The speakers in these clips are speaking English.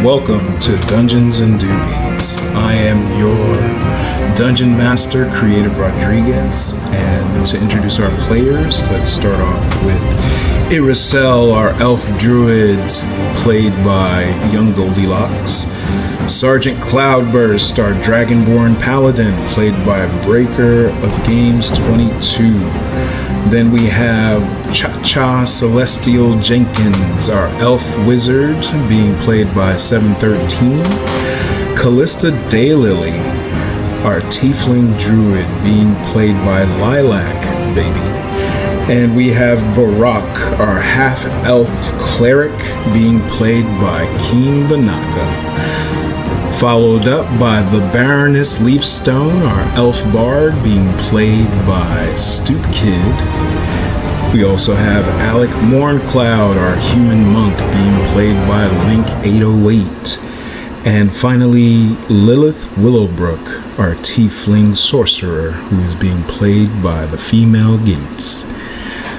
Welcome to Dungeons and Doobies. I am your Dungeon Master, Creative Rodriguez, and to introduce our players, let's start off with Iracel, our elf druid, played by Young Goldilocks. Sergeant Cloudburst, our Dragonborn Paladin, played by Breaker of Games 22. Then we have Cha-Cha Celestial Jenkins, our Elf Wizard, being played by 713. Callista Daylily, our Tiefling Druid, being played by Lilac Baby. And we have Barak, our half-elf cleric, being played by Keen Banaka. Followed up by the Baroness Leafstone, our elf bard, being played by Stoop Kid. We also have Alec Morncloud, our human monk, being played by Link 808. And finally, Lilith Willowbrook, our tiefling sorcerer, who is being played by the female Gates.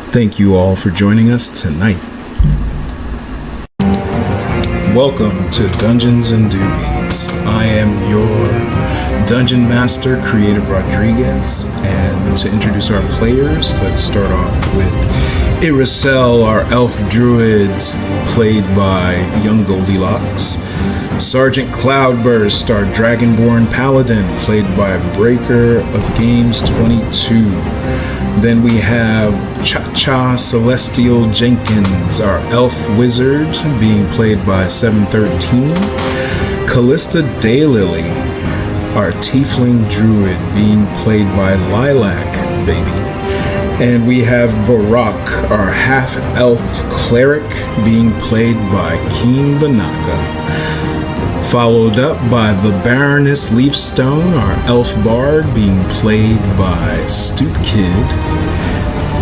Thank you all for joining us tonight. Welcome to Dungeons and Doobies. I am your Dungeon Master, Creative Rodriguez, and to introduce our players, let's start off with Iracel, our elf druid, played by Young Goldilocks. Sergeant Cloudburst, our Dragonborn Paladin, played by Breaker of Games 22. Then we have Cha-Cha Celestial Jenkins, our elf wizard, being played by 713. Callista Daylily, our tiefling druid, being played by Lilac Baby. And we have Barak, our half-elf cleric, being played by Keen Banaka. Followed up by the Baroness Leafstone, our elf bard, being played by Stoop Kid.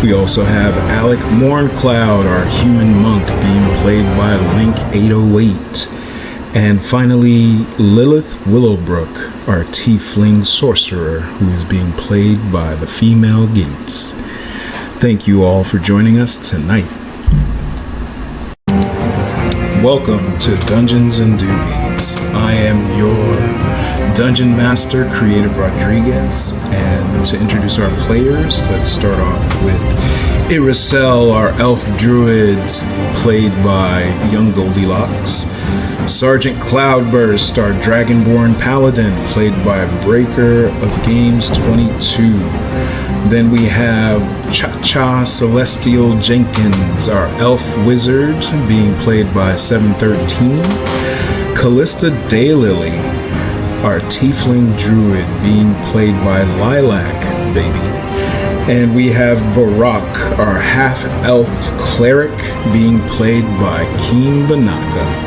We also have Alec Morncloud, our human monk, being played by Link 808. And finally, Lilith Willowbrook, our tiefling sorcerer, who is being played by the female Gates. Thank you all for joining us tonight. Welcome to Dungeons and Doobies. I am your Dungeon Master, Creative Rodriguez, and to introduce our players, let's start off with Iracel, our elf druid, played by Young Goldilocks. Sergeant Cloudburst, our Dragonborn Paladin, played by Breaker of Games 22. Then we have Cha-Cha Celestial Jenkins, our elf wizard, being played by 713. Callista Daylily, our tiefling druid, being played by Lilac Baby. And we have Barak, our half-elf cleric, being played by Keen Banaka.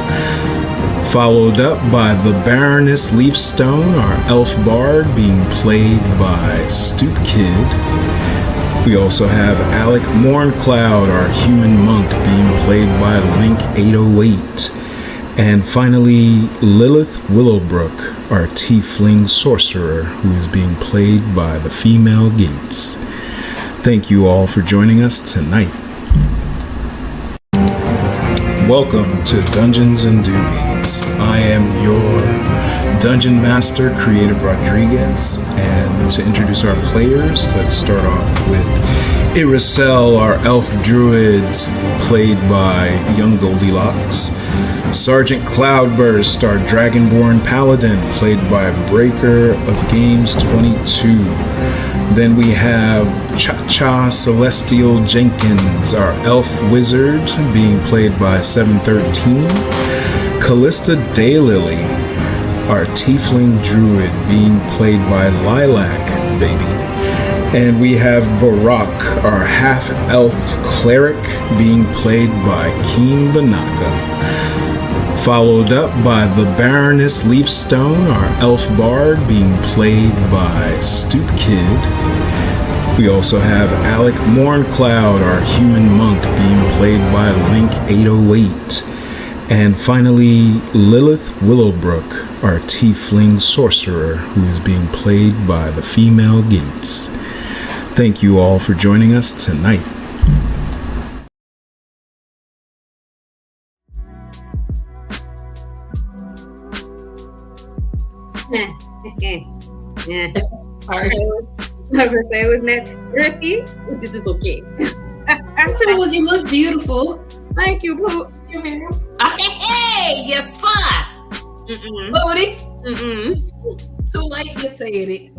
Followed up by the Baroness Leafstone, our elf bard, being played by Stoop Kid. We also have Alec Morncloud, our human monk, being played by Link 808. And finally, Lilith Willowbrook, our tiefling sorcerer, who is being played by the female Gates. Thank you all for joining us tonight. Welcome to Dungeons and Doobies. I am your Dungeon Master, Creative Rodriguez, and to introduce our players, let's start off with Iracel, our elf druid, played by Young Goldilocks. Sergeant Cloudburst, our Dragonborn Paladin, played by Breaker of Games 22. Then we have Cha-Cha Celestial Jenkins, our elf wizard, being played by 713. Callista Daylily, our tiefling druid, being played by Lilac Baby. And we have Barak, our half-elf cleric, being played by Keen Banaka. Followed up by the Baroness Leafstone, our elf bard, being played by Stoop Kid. We also have Alec Morncloud, our human monk, being played by Link 808. And finally, Lilith Willowbrook, our tiefling sorcerer, who is being played by the female Gates. Thank you all for joining us tonight. Yeah. Sorry. I was gonna say it was not tricky. This is okay. I said, well, you look beautiful. Thank you, Pooh. Hey, you fine. Booty. Too late to say it.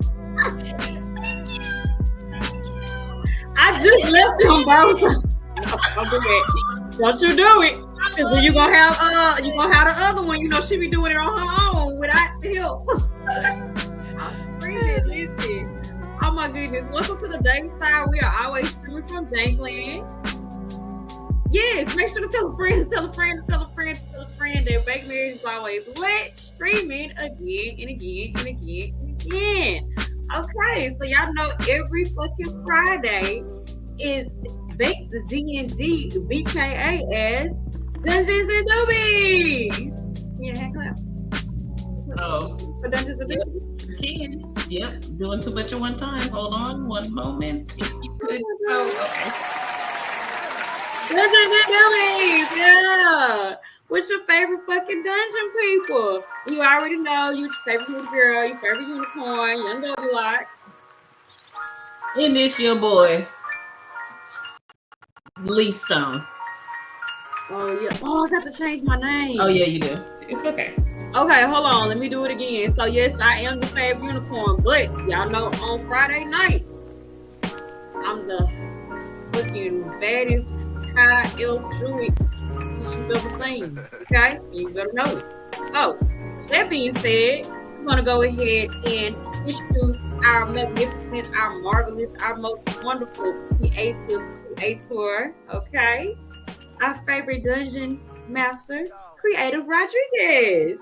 I just left him, bro. Don't do it. Don't you do it. Cause then you gonna have the other one. You know she be doing it on her own without help. I'm screaming, listen. Oh my goodness. Welcome to the Dang Side. We are always streaming from Dangland. Yes, make sure to tell a friend, tell a friend, tell a friend, tell a friend that Bake Marriage is always what? Streaming again and again and again and again. Okay, so y'all know every fucking Friday is Bake the D&D, BKA as Dungeons and Doobies. Yeah, hand clap. Oh. For Dungeons and Doobies. You can. Yep. Doing too much at one time. Hold on one moment. You could. So, okay. Dungeons and Doobies, yeah. What's your favorite fucking dungeon, people? You already know your favorite little girl, your favorite unicorn, young Goldilocks. And this your boy, Leafstone. Oh yeah. Oh, I got to change my name. Oh yeah, you do. It's okay. Okay, hold on. Let me do it again. So yes, I am the favorite unicorn, but y'all know on Friday nights, I'm the fucking baddest high elf druid you've ever seen. Okay? You better know it. So, that being said, I'm gonna go ahead and introduce our magnificent, our marvelous, our most wonderful creator, okay? Our favorite dungeon master, Creative Rodriguez.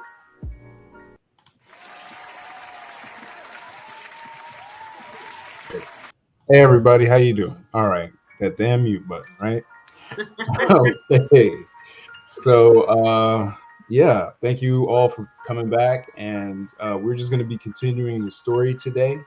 Hey everybody, how you doing? All right, that damn mute button, right? Okay. So yeah, thank you all for coming back, and we're just going to be continuing the story today.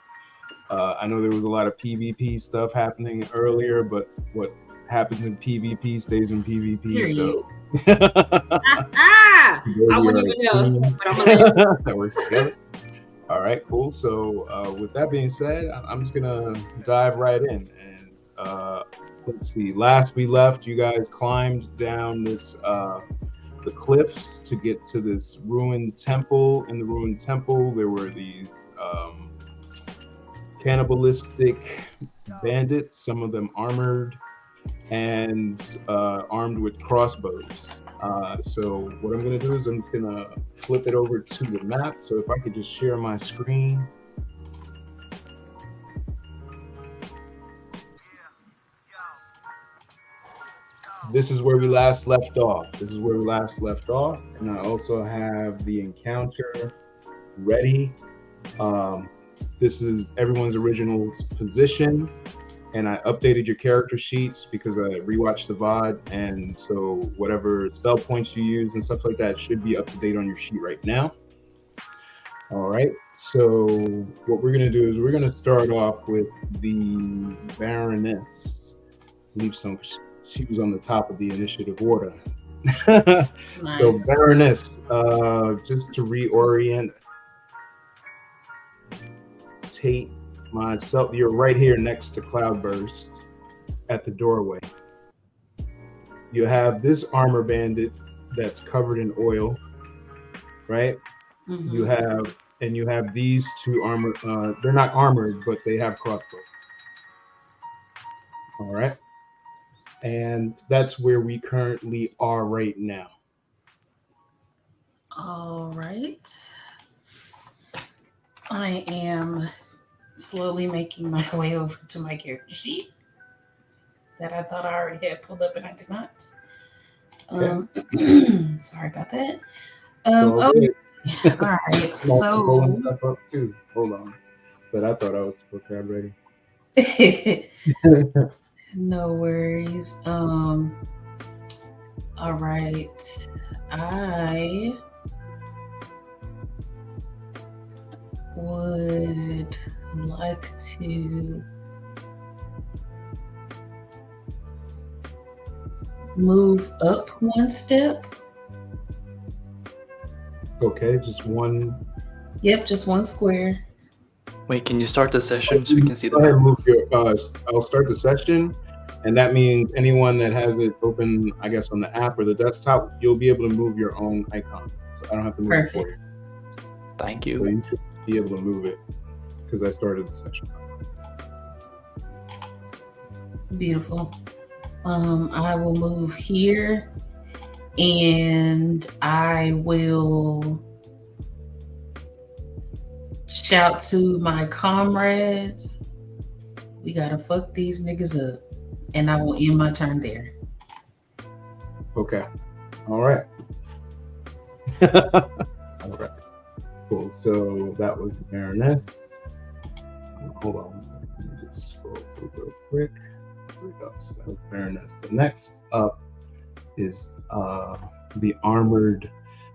I know there was a lot of PvP stuff happening earlier, but what happens in PvP stays in PvP. So I wouldn't even know, but I'm gonna that works together. All right, cool. So with that being said, I'm just gonna dive right in, and let's see. Last we left, you guys climbed down this the cliffs to get to this ruined temple. In the ruined temple, there were these cannibalistic bandits, some of them armored and armed with crossbows. So what I'm going to do is I'm going to flip it over to the map. So if I could just share my screen. This is where we last left off. And I also have the encounter ready. This is everyone's original position. And I updated your character sheets because I rewatched the VOD. And so whatever spell points you use and stuff like that should be up to date on your sheet right now. All right. So what we're going to do is we're going to start off with the Baroness Leafstone. She was on the top of the initiative order. Nice. So Baroness, just to reorient, Tate, myself, you're right here next to Cloudburst at the doorway. You have this armor bandit that's covered in oil, right? Mm-hmm. You have these two armor. They're not armored, but they have crossbows. All right, and that's where we currently are right now. All right, I am slowly making my way over to my character sheet that I thought I already had pulled up and I did not. Okay. Sorry about that. All right, so pulling stuff up too. Hold on, but I thought I was supposed to have ready. No worries. All right, I would like to move up one step. Okay, just one Yep, just one square. Wait, can you start the session so we can see the Go ahead and map? move your. I'll start the session, and that means anyone that has it open, I guess, on the app or the desktop, you'll be able to move your own icon. So I don't have to move it for Perfect. you. Thank So you. you should be able to move it because I started the session. Beautiful. I will move here, and I will shout to my comrades. We gotta fuck these niggas up, and I will end my turn there. Okay. All right. All right. Cool. So that was the Baroness. Hold on one second. Let me just scroll through real quick. Here we go. So that was Baroness. The next up is the armored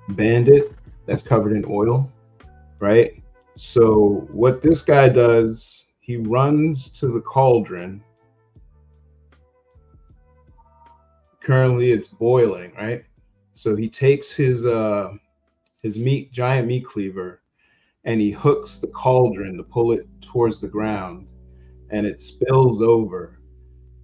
bandit that's covered in oil, right? So what this guy does, he runs to the cauldron. Currently it's boiling, right? So he takes his giant meat cleaver, and he hooks the cauldron to pull it towards the ground, and it spills over.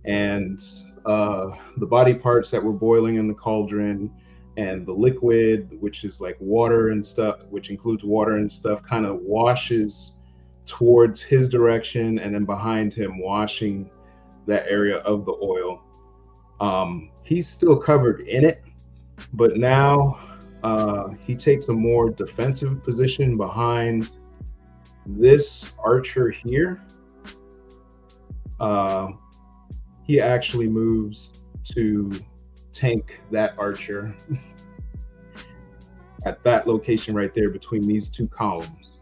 And the body parts that were boiling in the cauldron and the liquid, which is like water and stuff, which includes water and stuff, kind of washes towards his direction, and then behind him, washing that area of the oil. He's still covered in it, but now he takes a more defensive position behind this archer here. He actually moves to tank that archer at that location right there between these two columns.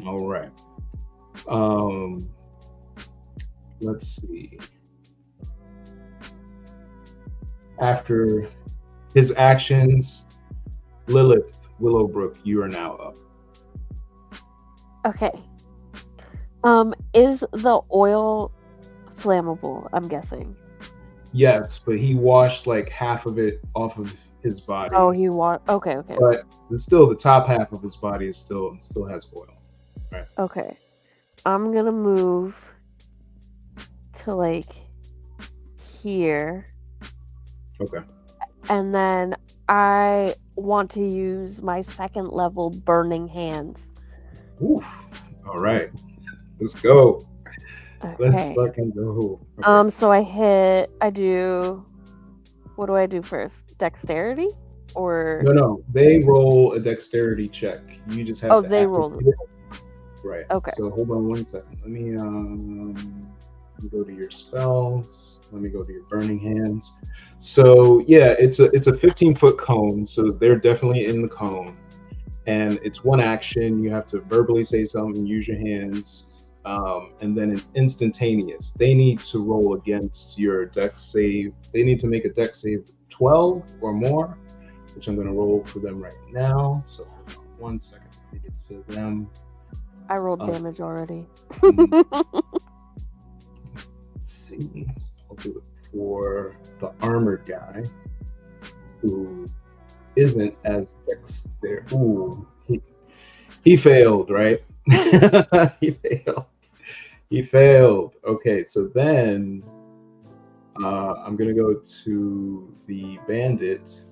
All right. Let's see. After his actions, Lilith Willowbrook, you are now up. Okay. Is the oil flammable? I'm guessing. Yes, but he washed like half of it off of his body. Oh, he Okay. But still, the top half of his body is still has oil. Right. Okay. I'm gonna move to like here. Okay. And then I want to use my second level burning hands. Oof. All right. Let's go. Let's Okay. fucking go. Okay. So I do. What do I do first? Dexterity, or No. They roll a dexterity check. You just have to. they roll. Right. Okay. So hold on one second. Let me go to your spells. Let me go to your burning hands. So yeah, it's a 15-foot cone. So they're definitely in the cone, and it's one action. You have to verbally say something, use your hands, and then it's instantaneous. They need to roll against your dex save. They need to make a dex save 12 or more, which I'm going to roll for them right now. So hold on one second. Let me get to them. I rolled damage already. Let's see. I'll do it for the armored guy who isn't as dexterous. Ooh, he failed, right? He failed. Okay, so then I'm gonna go to the bandit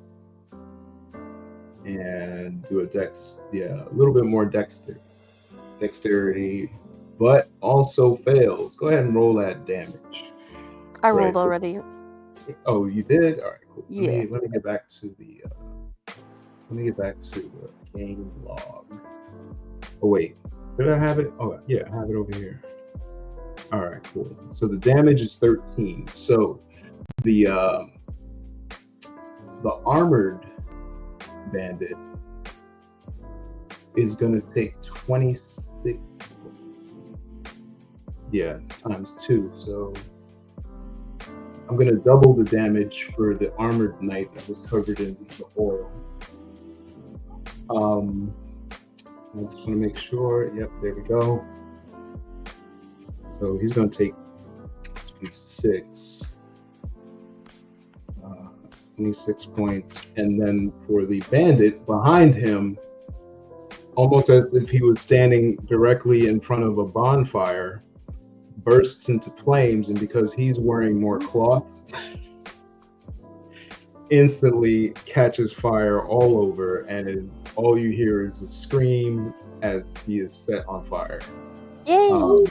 and do a little bit more dexterity, but also fails. Go ahead and roll that damage. I rolled already. Oh, you did? All right, cool. Yeah. Let me get back to the game log. Oh wait, did I have it? Oh yeah, I have it over here. All right, cool. So the damage is 13. So the armored bandit is gonna take 26. Yeah, times 2. So I'm gonna double the damage for the armored knight that was covered in the oil. I just want to make sure. Yep, there we go. So he's gonna take 26 points, and then for the bandit behind him, almost as if he was standing directly in front of a bonfire, bursts into flames, and because he's wearing more cloth, instantly catches fire all over, and all you hear is a scream as he is set on fire. Yay!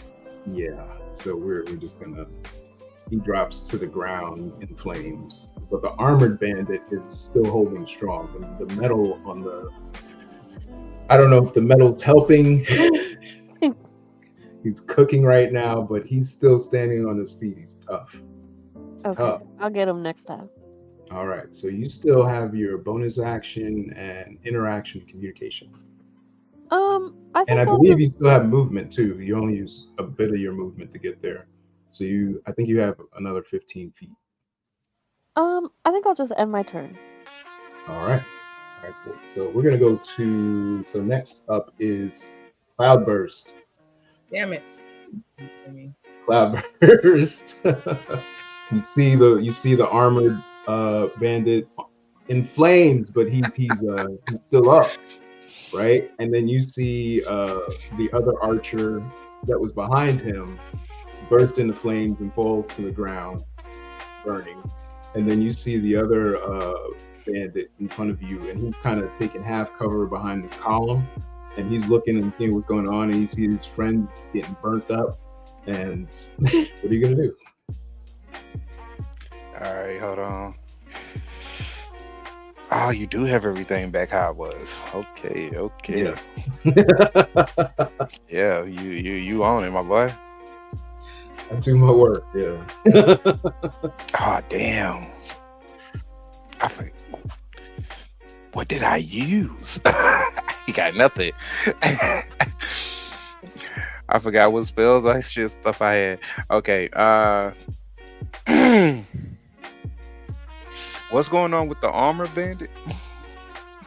Yeah, so we're just gonna. He drops to the ground in flames, but the armored bandit is still holding strong. The metal on the. I don't know if the metal's helping. He's cooking right now, but he's still standing on his feet. He's tough. He's Okay, tough. I'll get him next time. All right, so you still have your bonus action and interaction communication. I think And I I'll believe just, you still have movement too. You only use a bit of your movement to get there. So I think you have another 15 feet. I think I'll just end my turn. All right. All right, cool. So we're gonna go to. So next up is Cloudburst. Damn it. I mean, Cloudburst. you see the armored bandit in flames, but he's still up, right? And then you see the other archer that was behind him burst into flames and falls to the ground, burning. And then you see the other bandit in front of you, and he's kind of taking half cover behind this column, and he's looking and seeing what's going on, and you see his friend getting burnt up. And what are you gonna do? All right, hold on. Oh, you do have everything back how it was. Okay. Yeah. Yeah, you own it, my boy. I do my work. Yeah. Oh, damn. I forgot. What did I use? You got nothing. I forgot what spells stuff I had. Okay. What's going on with the armor bandit?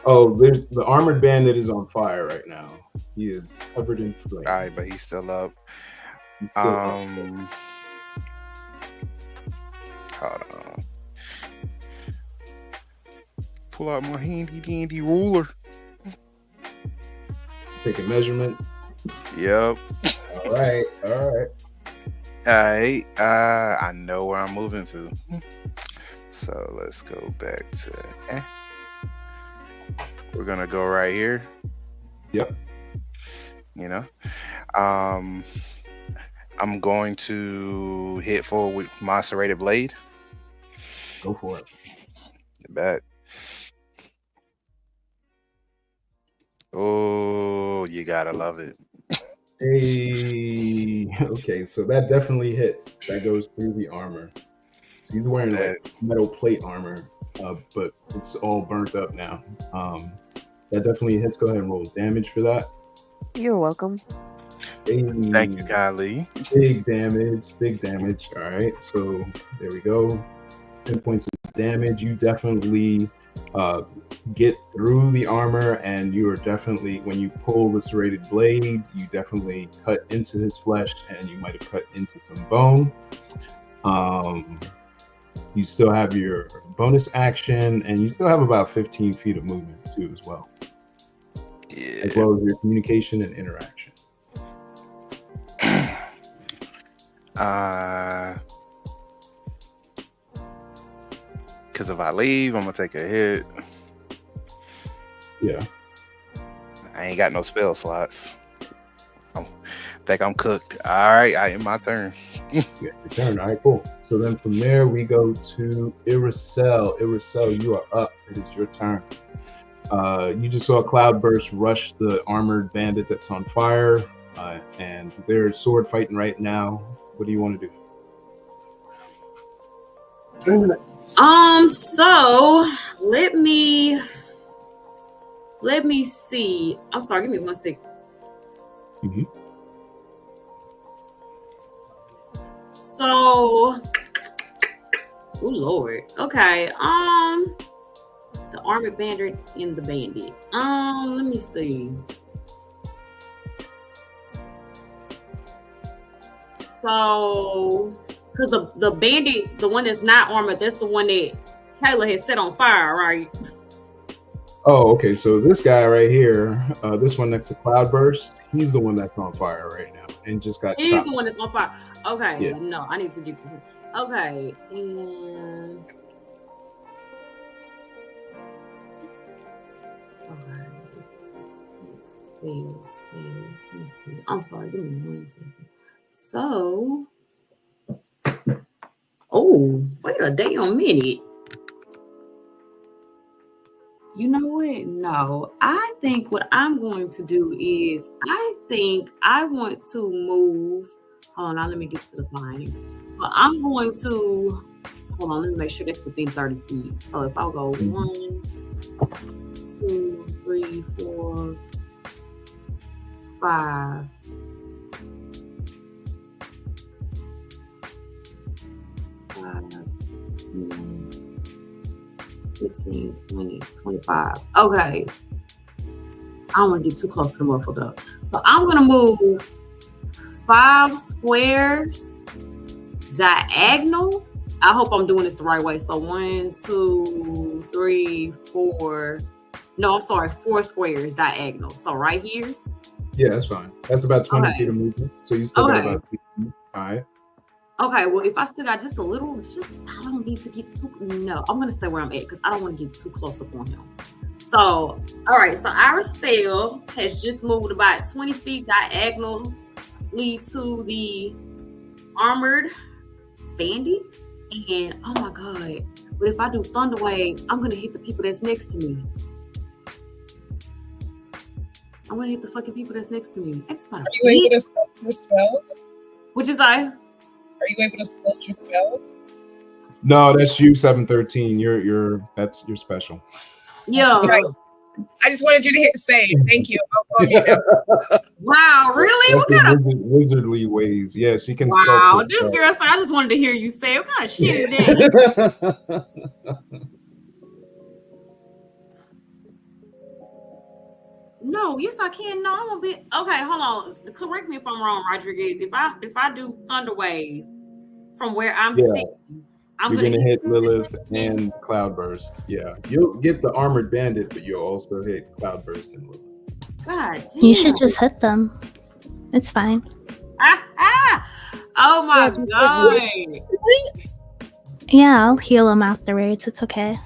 Oh, there's the armored bandit is on fire right now. He is covered in flames. All right, but he's still up. He's still up. Hold on. Pull out my handy dandy ruler. Take a measurement. Yep. All right. Alright, I know where I'm moving to. So let's go back to we're gonna go right here. Yep. You know. I'm going to hit forward with my serrated blade. Go for it. Bet. Oh, you gotta love it. Hey, okay, so that definitely hits. That goes through the armor. So he's wearing like metal plate armor, but it's all burnt up now. That definitely hits. Go ahead and roll damage for that. You're welcome. Hey, Thank you, Kylie. Big damage. All right, so there we go. 10 points of damage. You definitely get through the armor, and you are definitely, when you pull the serrated blade, you definitely cut into his flesh, and you might have cut into some bone. You still have your bonus action, and you still have about 15 feet of movement too, as well. Yeah. As well as your communication and interaction. Because if I leave, I'm gonna take a hit. Yeah. I ain't got no spell slots. I think I'm cooked. All right, I end my turn. Yeah, your turn. All right, cool. So then from there we go to Iracel. Iracel, you are up. It is your turn. You just saw a cloudburst rush the armored bandit that's on fire, and they're sword fighting right now. What do you want to do? So let me see. I'm sorry, give me 1 second. Mm-hmm. So, oh Lord. Okay. The armored bandit and the bandit. Let me see. So, because the bandit, the one that's not armored, that's the one that Kayla had set on fire, right? Oh, okay. So this guy right here, this one next to Cloudburst, he's the one that's on fire right now and just got He's chopped. the one that's on fire. Okay, Yeah. no, I need to get to him. Okay, and okay. Spells. Let me see. I'm sorry, give me 1 second. So, oh, wait a damn minute. You know what? No, I think what I'm going to do is I think I want to move. Hold on, let me get to the line. So I'm going to hold on, let me make sure that's within 30 feet. So if I'll go 1, 2, 3, 4, 5. 10, 15, 20, 25. Okay. I don't want to get too close to the motherfucker. So I'm going to move 5 squares diagonal. I hope I'm doing this the right way. So 1, 2, 3, 4. No, I'm sorry, 4 squares diagonal. So right here. Yeah, that's fine. That's about 20 feet of movement. So you still got about 50 feet. All right. Okay, well, if I still got just a little, I don't need to get too, no, I'm going to stay where I'm at because I don't want to get too close up on him. So, all right, so our cell has just moved about 20 feet diagonally to the armored bandits. And, oh my God, but if I do Thunder Wave, I'm going to hit the people that's next to me. I'm going to hit the fucking people that's next to me. Are you able to spell your spells? What'd you say? Are you able to spell your spells? No, that's you, 713. You're special. Yeah. Right. I just wanted you to hit save. Thank you. I'll go ahead now. Wow, really? That's What kind of wizardly ways? Yes, you can. wow? This girl said, I just wanted to hear you say, what kind of shit is that? No, yes, I can. No, I'm gonna be okay. Hold on. Correct me if I'm wrong, Rodriguez. If I do Thunder Wave from where I'm sitting, you're gonna hit Lilith and Cloudburst. Yeah, you'll get the armored bandit, but you'll also hit Cloudburst and Lilith. God damn. You should just hit them. It's fine. Oh my God. Yeah, I'll heal them afterwards. It's okay.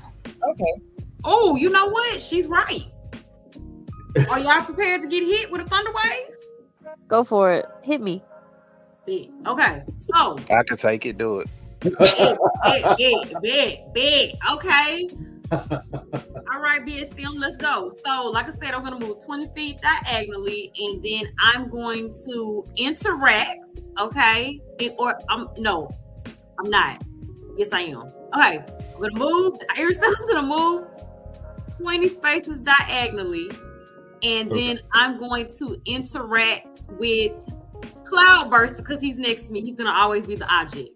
Okay. Oh, you know what? She's right. Are y'all prepared to get hit with a Thunder Wave? Go for it. Hit me. Okay, so I can take it. Do it. Big. Okay. All right, BSM, let's go. So, like I said, I'm going to move 20 feet diagonally, and then I'm going to interact. Okay, I'm not. Yes, I am. Okay, I'm going to move. Aristo's going to move 20 spaces diagonally, and then I'm going to interact with Cloudburst because he's next to me. He's going to always be the object.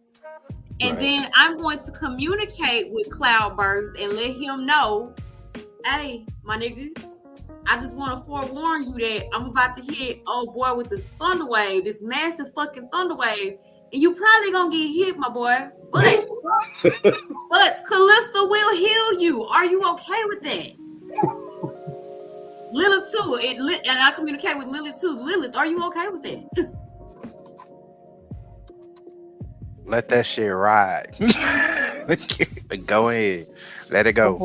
And then I'm going to communicate with Cloudburst and let him know, hey, my nigga, I just want to forewarn you that I'm about to hit old boy with this thunder wave, this massive fucking thunder wave, and you probably gonna get hit, my boy. But Callista will heal you. Are you okay with that? Lilith too, and I communicate with Lilith too. Lilith, are you okay with that? Let that shit ride. Go ahead. Let it go.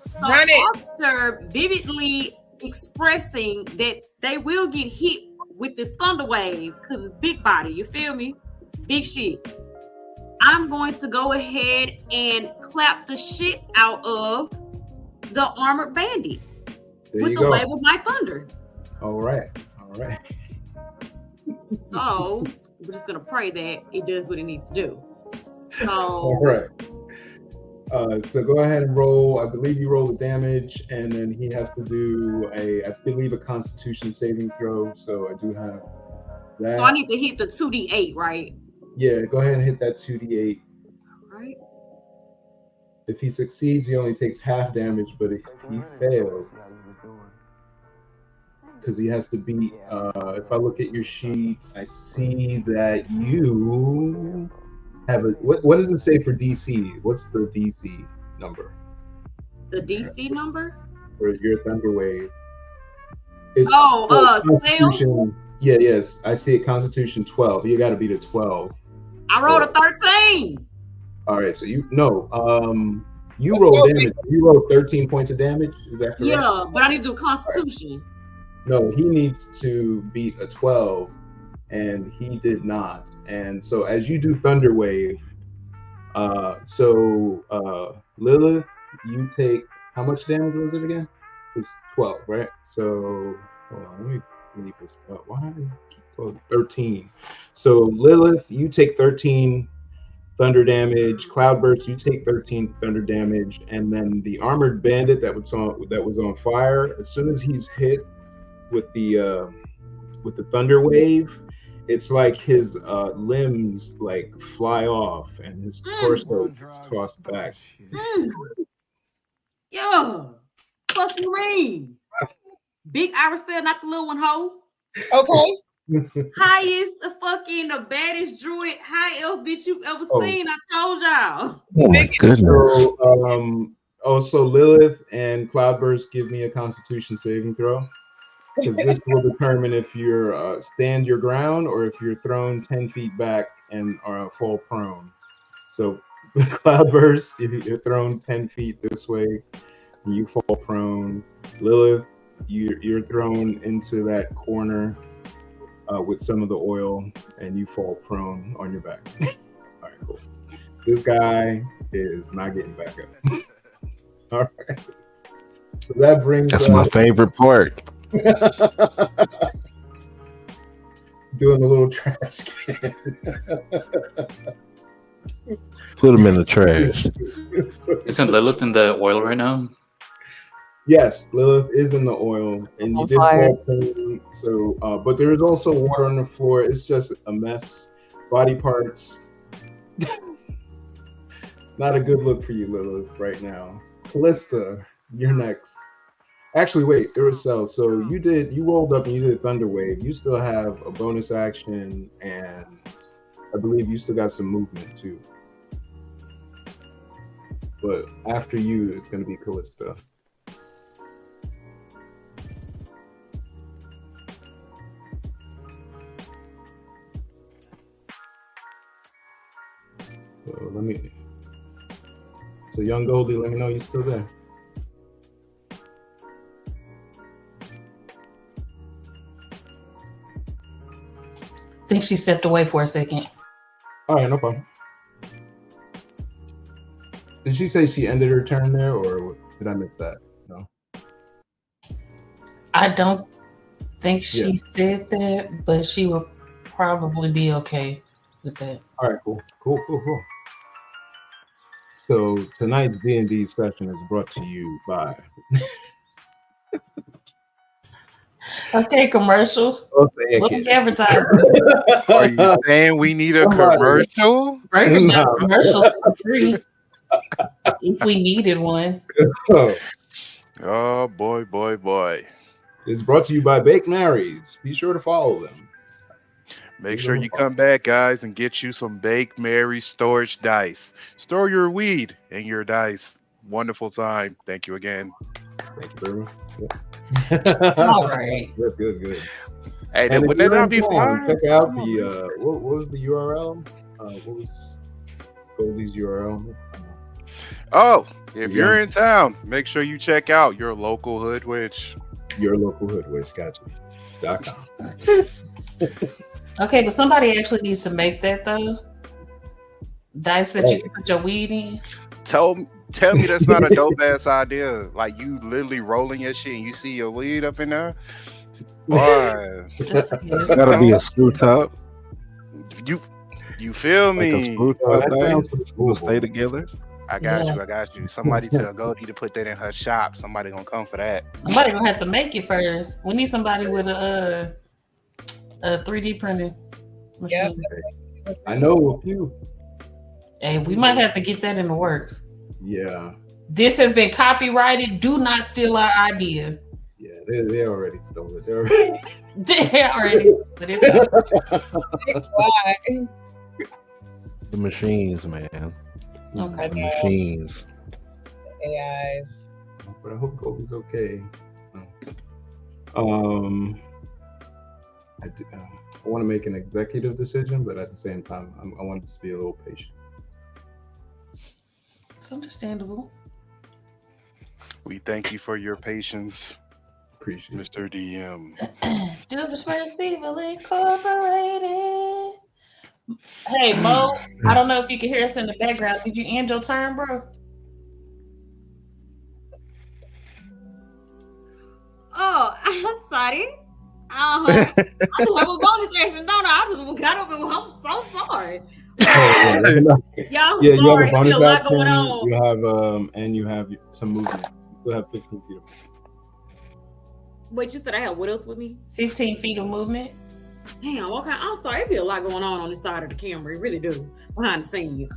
So after vividly expressing that they will get hit with this thunder wave because it's big body, you feel me? Big shit. I'm going to go ahead and clap the shit out of the armored bandit with the wave of my thunder. All right. So we're just gonna pray that it does what it needs to do. So all right. So go ahead and roll. I believe you roll the damage, and then he has to do I believe a Constitution saving throw. So I do have that. So I need to hit the 2d8, right? Yeah, go ahead and hit that 2d8. All right. If he succeeds, he only takes half damage, but if he fails, because he has to beat. If I look at your sheet, I see that you have a. What does it say for DC? What's the DC number? The DC number? for your thunder wave. It's spell? Yes. I see it. Constitution 12. You got to beat a 12. I rolled a 13. All right, so you rolled damage. You rolled 13 points of damage. Is that correct? Yeah, but I need to do Constitution. No, he needs to beat a 12, and he did not. And so as you do Thunder Wave, Lilith, you take, how much damage was it again? It was 12, right? So hold on, let me leave this up. Why did it keep going? 13. So Lilith, you take 13 thunder damage. Cloudburst, you take 13 thunder damage, and then the armored bandit that was on fire, as soon as he's hit with the thunder wave, it's like his limbs like fly off and his torso gets tossed back. Yeah. Fuck you mean? Big Iris said, not the little one, hoe. Okay. Highest fucking the baddest druid high elf bitch you've ever seen. I told y'all. Oh my goodness. So Lilith and Cloudburst, give me a Constitution saving throw, because this will determine if you're stand your ground or if you're thrown 10 feet back and fall prone. So Cloudburst, if you're thrown 10 feet this way, you fall prone. Lilith, you're thrown into that corner with some of the oil, and you fall prone on your back. All right, cool. This guy is not getting back up. All right. So that brings. That's my favorite part. Doing a little trash can. Put him in the trash. Isn't Lilith in the oil right now? Yes, Lilith is in the oil, and you did fall prone. So, but there is also water on the floor. It's just a mess. Body parts. Not a good look for you, Lilith, right now. Callista, you're next. Actually, wait, Iracel. So you rolled up and you did Thunder Wave. You still have a bonus action, and I believe you still got some movement too. But after you, it's going to be Callista. So Young Goldie, let me know you're still there. I think she stepped away for a second. All right, no problem. Did she say she ended her turn there, or did I miss that? No. I don't think she said that, but she will probably be okay with that. All right, cool. So tonight's D&D session is brought to you by. Okay, commercial. What are we advertising? Are you saying we need a commercial? Breaking commercials for free if we needed one. Oh boy. It's brought to you by Bake Marys. Be sure to follow them. Make sure you come back, guys, and get you some Bake Mary storage dice. Store your weed and your dice. Wonderful time. Thank you again. Thank you very much. All right. Good. Hey, then wouldn't that be fun? Check out the what was the URL? What was Goldie's URL? Oh, if you're in town, make sure you check out your local hood witch. Your local hood witch, gotcha.com. Okay, but somebody actually needs to make that though. Dice that you can put your weed in. Tell me that's not a dope ass idea. Like you literally rolling your shit and you see your weed up in there. Boy, it's gotta be a screw top. You feel me? Like a screw top dice. We'll stay together. I got you. Somebody tell Goldie to put that in her shop. Somebody gonna come for that. Somebody gonna have to make it first. We need somebody with a 3D printing machine. Yep. I know a few. Hey, we might have to get that in the works. Yeah. This has been copyrighted. Do not steal our idea. Yeah, they already stole it. They already stole it. The machines, man. Okay. The machines. AIs. but I hope Goldie's okay. I want to make an executive decision, but at the same time, I want to be a little patient. It's understandable. We thank you for your patience, Appreciate it. Mr. DM. Doobies Festival Incorporated. Hey, Mo, I don't know if you can hear us in the background. Did you end your turn, bro? Oh, I'm sorry. I do have a bonus action, don't I? I just got up and I'm so sorry. Y'all, Yeah, you sorry. have a bonus There's a lot action. going on. You have and you have some movement. You still have 15 feet of movement. Wait, you said I had what else with me? 15 feet of movement. Damn, okay. I'm sorry. It'd be a lot going on this side of the camera. It really do. Behind the scenes.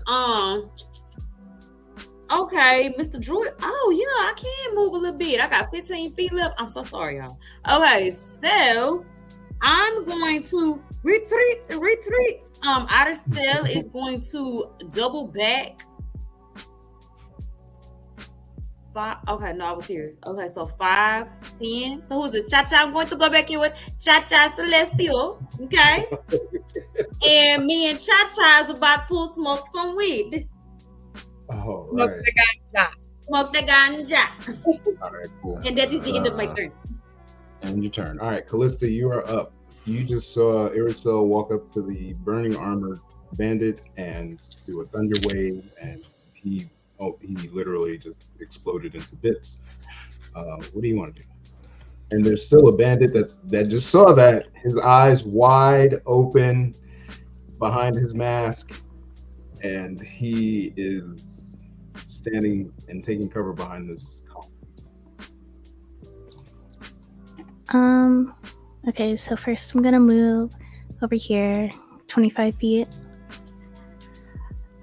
Okay, Mr. Druid. Oh, yeah, I can move a little bit. I got 15 feet left. I'm so sorry, y'all. Okay, so I'm going to retreat. Outer Cell is going to double back. Okay, no, I was here. Okay, so 5, 10. So who's this? Cha-Cha. I'm going to go back in with Cha-Cha Celestial. Okay. And me and Cha-Cha is about to smoke some weed. Oh, Smoke right. the ganja. Smoke the ganja. All right, cool. And that is the end of my turn. And your turn. All right, Callista, you are up. You just saw Irisel walk up to the burning armored bandit and do a thunder wave, and he literally just exploded into bits. What do you want to do? And there's still a bandit that just saw that, his eyes wide open behind his mask, and he is standing and taking cover behind this column. Okay, so first I'm gonna move over here 25 feet.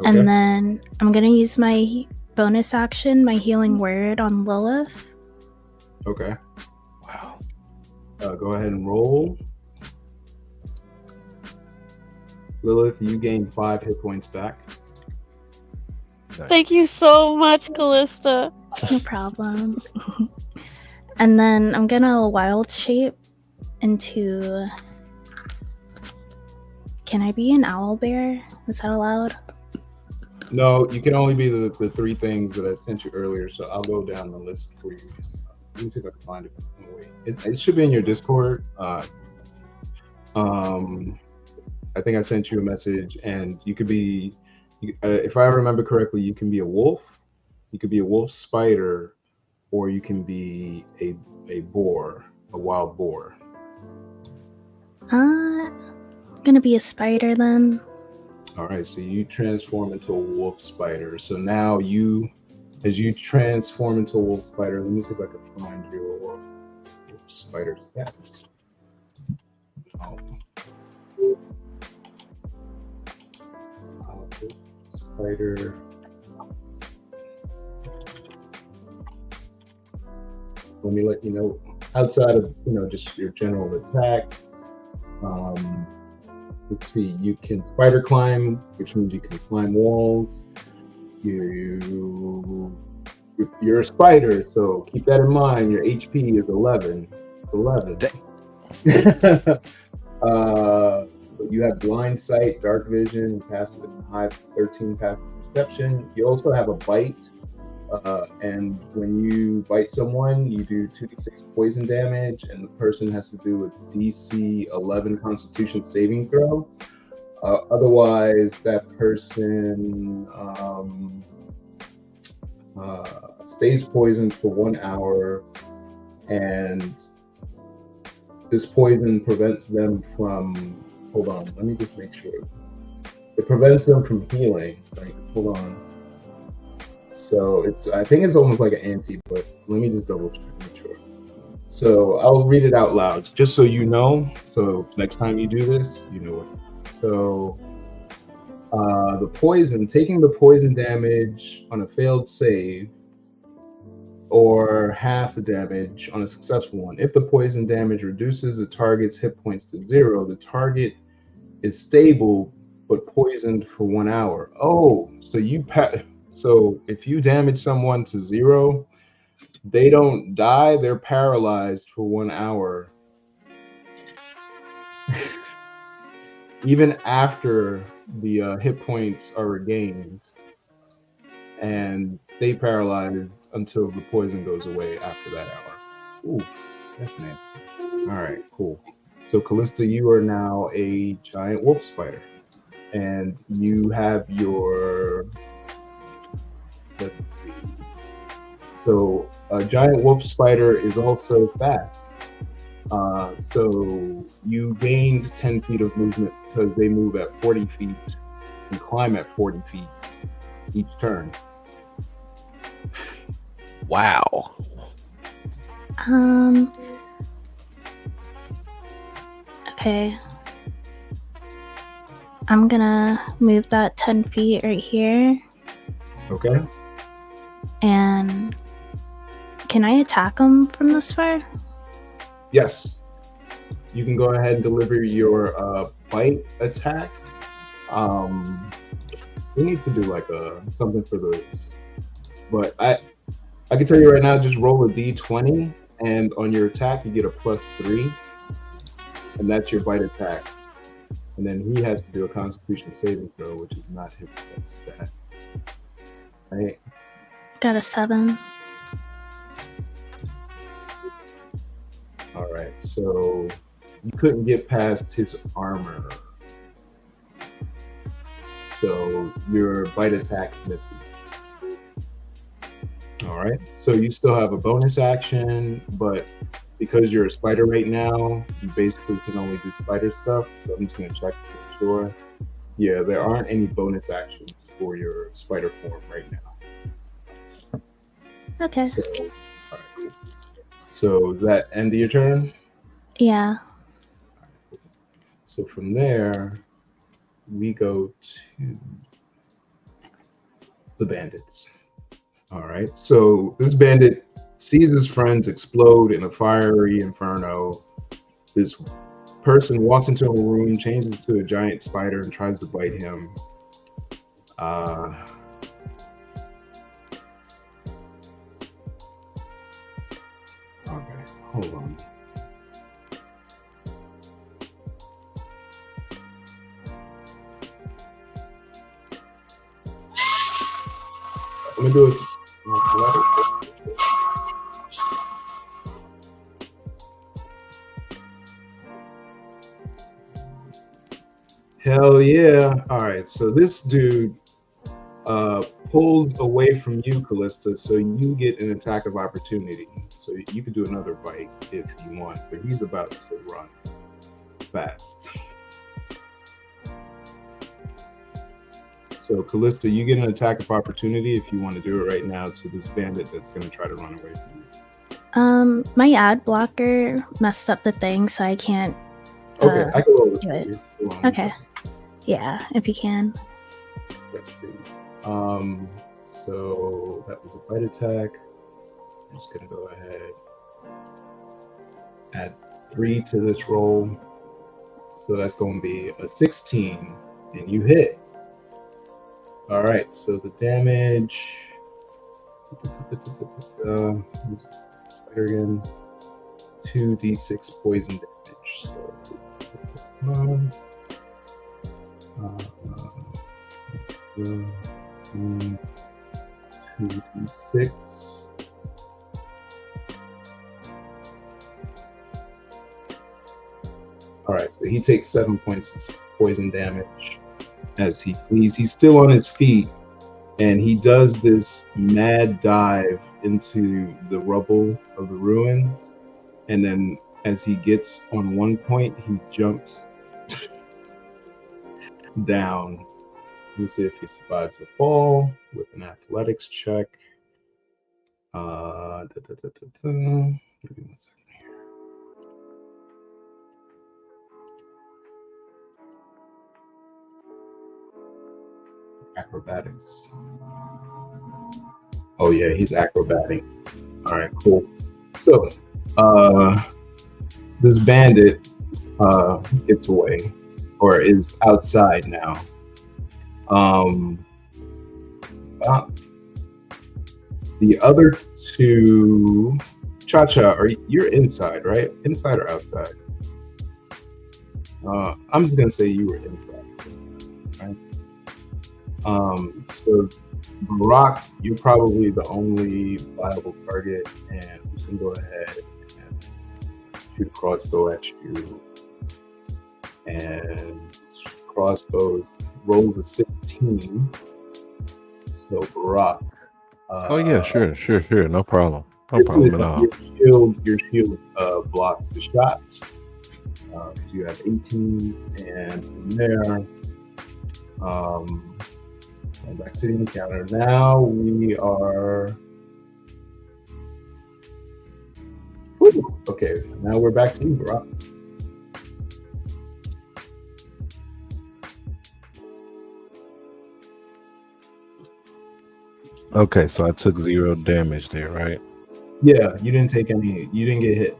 Okay. And then I'm gonna use my bonus action, my healing word on Lilith. Okay. Wow. Go ahead and roll. Lilith, you gain 5 hit points back. Thank you so much, Callista. No problem. And then I'm gonna wild shape into. Can I be an owl bear? Is that allowed? No, you can only be the 3 things that I sent you earlier, so I'll go down the list for you. Let me see if I can find it. Oh, wait. It should be in your Discord. I think I sent you a message, and you could be, if I remember correctly, you can be a wolf, you could be a wolf spider, or you can be a boar, a wild boar. I'm gonna be a spider then. All right, so you transform into a wolf spider. So now as you transform into a wolf spider, let me see if I can find your wolf spider stats. Spider. Let me let you know, outside of just your general attack, let's see, you can spider climb, which means you can climb walls. You're a spider, so keep that in mind. Your HP is 11. It's 11. You have blind sight, dark vision, passive and high 13 passive perception. You also have a bite, and when you bite someone, you do 2d6 poison damage, and the person has to do a DC 11 Constitution saving throw. Otherwise, that person stays poisoned for 1 hour, and this poison prevents them from. Hold on, let me just make sure. It prevents them from healing. Like, hold on. So I think it's almost like an anti, but let me just double check, make sure. So I'll read it out loud, just so you know. So next time you do this, you know what. So the poison, taking the poison damage on a failed save, or half the damage on a successful one. If the poison damage reduces the target's hit points to 0, the target is stable but poisoned for 1 hour. Oh, so so if you damage someone to 0, They don't die, they're paralyzed for 1 hour. Even after the hit points are regained, and stay paralyzed until the poison goes away after that hour. Ooh, that's nasty. All right, cool. So Callista, you are now a giant wolf spider, and you have your, let's see. So a giant wolf spider is also fast. So you gained 10 feet of movement because they move at 40 feet and climb at 40 feet each turn. Wow. Okay. I'm gonna move that 10 feet right here. Okay. And can I attack him from this far? Yes. You can go ahead and deliver your bite attack. We need to do like something for those. But I can tell you right now, just roll a d20, and on your attack you get a +3, and that's your bite attack. And then he has to do a Constitution saving throw, which is not his stat. Right? Got a 7. All right, so you couldn't get past his armor. So your bite attack misses. All right, so you still have a bonus action, but because you're a spider right now, you basically can only do spider stuff. So I'm just gonna check to make sure. Yeah, there aren't any bonus actions for your spider form right now. Okay. So, all right. So is that end of your turn? Yeah. So from there, we go to the bandits. All right. So this bandit sees his friends explode in a fiery inferno. This person walks into a room, changes to a giant spider, and tries to bite him. Okay, hold on. I'm gonna do it. Hell yeah. All right, so this dude pulls away from you, Callista, so you get an attack of opportunity. So you can do another bite if you want, but he's about to run fast. So Callista, you get an attack of opportunity if you want to do it right now to this bandit that's going to try to run away from you. My ad blocker messed up the thing, so I can't. Okay, I can roll this do it. for you. Okay. Yeah, if you can. Let's see. So that was a bite attack. I'm just gonna go ahead, add 3 to this roll. So that's gonna be a 16, and you hit. All right, so the damage. Spider again. 2d6 poison damage. So, 2d6. All right, so he takes 7 points of poison damage as he flees. He's still on his feet, and he does this mad dive into the rubble of the ruins. And then as he gets on one point, he jumps down. Let me see if he survives the fall with an athletics check. Give me 1 second here. Acrobatics. Oh yeah, he's acrobating. All right, cool. So, this bandit gets away, or is outside now. The other two, Cha-Cha, you're inside, right? Inside or outside? I'm just gonna say you were inside, right? So Barack, you're probably the only viable target, and we can go ahead and shoot a crossbow at you. And crossbow rolls a 16. So Barack. Oh yeah, sure, no problem. No problem at all. Your shield blocks the shot. You have 18, and from there, and back to the encounter. Now we are. Whew, okay, now we're back to you, Barack. Okay, so I took 0 damage there, right? Yeah, you didn't take any. You didn't get hit.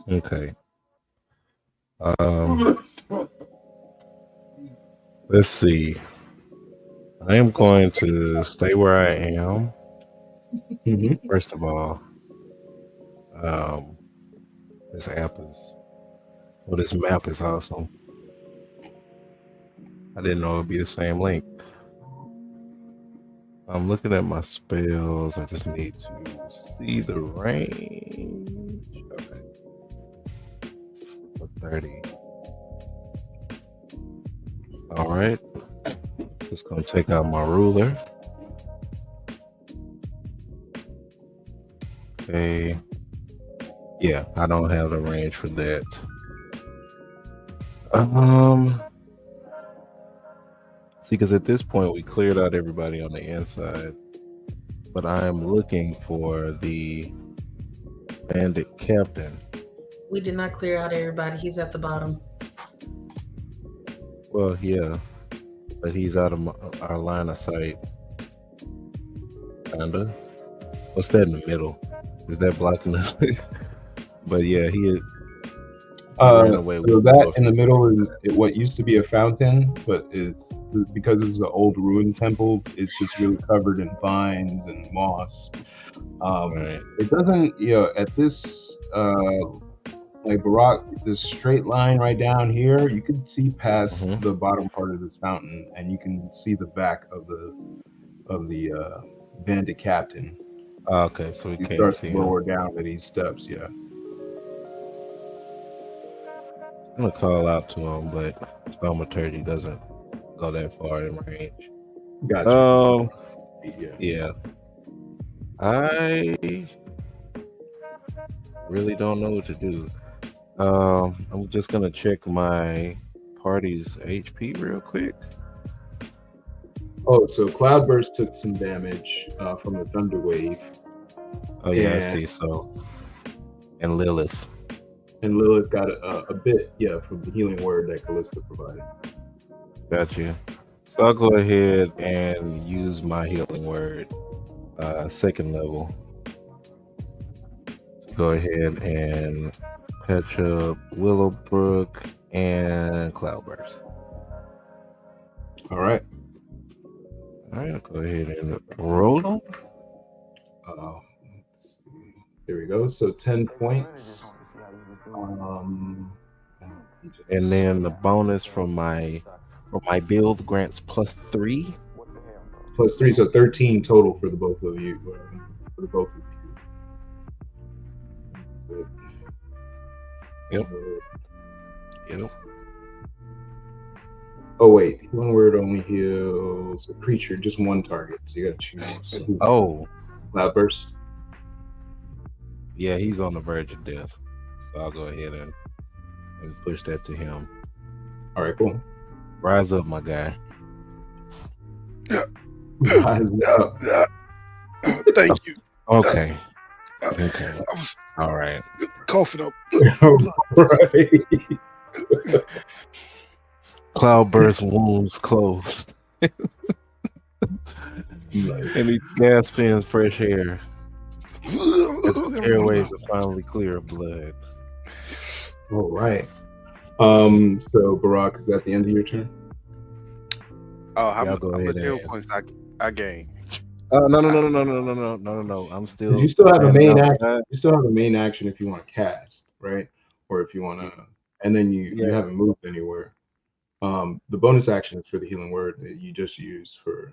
Okay. Let's see. I am going to stay where I am. Mm-hmm. First of all, this map is awesome. I didn't know it would be the same link. I'm looking at my spells. I just need to see the range. Okay. 30. All right. Just gonna take out my ruler. Okay. Yeah, I don't have the range for that. See, because at this point we cleared out everybody on the inside, but I am looking for the bandit captain. We did not clear out everybody. He's at the bottom. Well, yeah, but he's out of our line of sight. Kinda. What's that in the middle? Is that blocking us? But yeah, he ran away. So that in the middle is what used to be a fountain, but is because it's an old ruined temple. It's just really covered in vines and moss. Right. It doesn't, at this like Barack, this straight line right down here, you can see past the bottom part of this fountain, and you can see the back of the bandit captain. Okay, so we can't see him. Lower down to these steps, yeah. I'm gonna call out to him, but thaumaturgy doesn't go that far in range. Gotcha. Yeah. I really don't know what to do. I'm just gonna check my party's HP real quick. Oh, so Cloudburst took some damage from the thunder wave. Oh yeah, I see. So, and Lilith. And Lilith got a bit, from the healing word that Callista provided. Gotcha. So I'll go ahead and use my healing word, second level. So go ahead and patch up Willowbrook and Cloudburst. All right. I'll go ahead and roll them. Let's see. There we go. So 10 points. And then the bonus from my build grants +3. +3, so 13 total for the both of you. Yep. Oh wait, healing word only heals a creature, just one target. So you gotta choose. Oh, Cloudburst. Yeah, he's on the verge of death. So I'll go ahead and push that to him. All right, cool. Rise up, my guy. Rise up. Thank you. Okay. Okay. All right. Coughing up. Right. Cloudburst wounds closed. And he's gasping fresh air. As his airways are finally clear of blood. All right. So Barack, is that the end of your turn? Oh, how Y'all go much ahead hero and. points I gain? No. I'm still. Because you still have a standing main outside. action. You still have a main action if you want to cast, right? Or if you want to, and then you Yeah. haven't moved anywhere. The bonus action is for the healing word that you just used for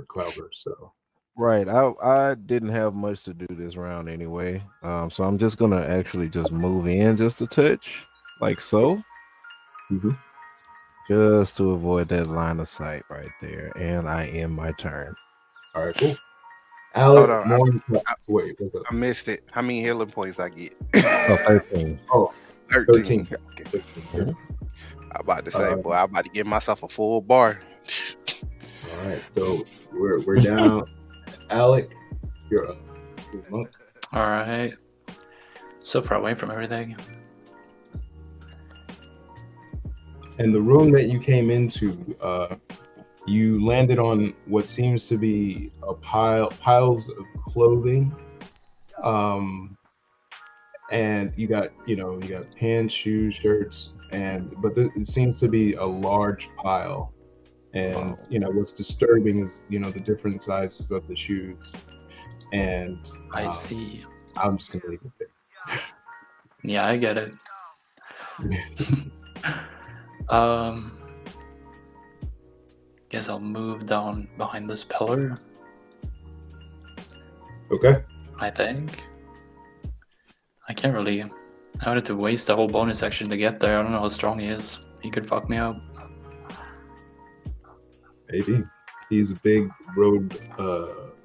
Cloudburst. So Right. I didn't have much to do this round anyway. So I'm just gonna actually just move in just a touch, like so. Mhm. Just to avoid that line of sight right there. And I end my turn. All right, cool. Hold Alec, on, wait, what's up? I missed it. How many healing points I get? Oh, 13. Oh, 13. 13. Okay. 13. I'm about to say, boy, I'm about to give myself a full bar. All right, so we're down. Alec, you're up. Monk. All right. So far away from everything. And the room that you came into, you landed on what seems to be piles of clothing, and you got pants, shoes, shirts, but it seems to be a large pile. And what's disturbing is the different sizes of the shoes. And I see. I'm just gonna leave it there. Yeah, I get it. Guess I'll move down behind this pillar. Okay. I think. I can't really. I wanted to waste the whole bonus action to get there. I don't know how strong he is. He could fuck me up. Maybe he's a big road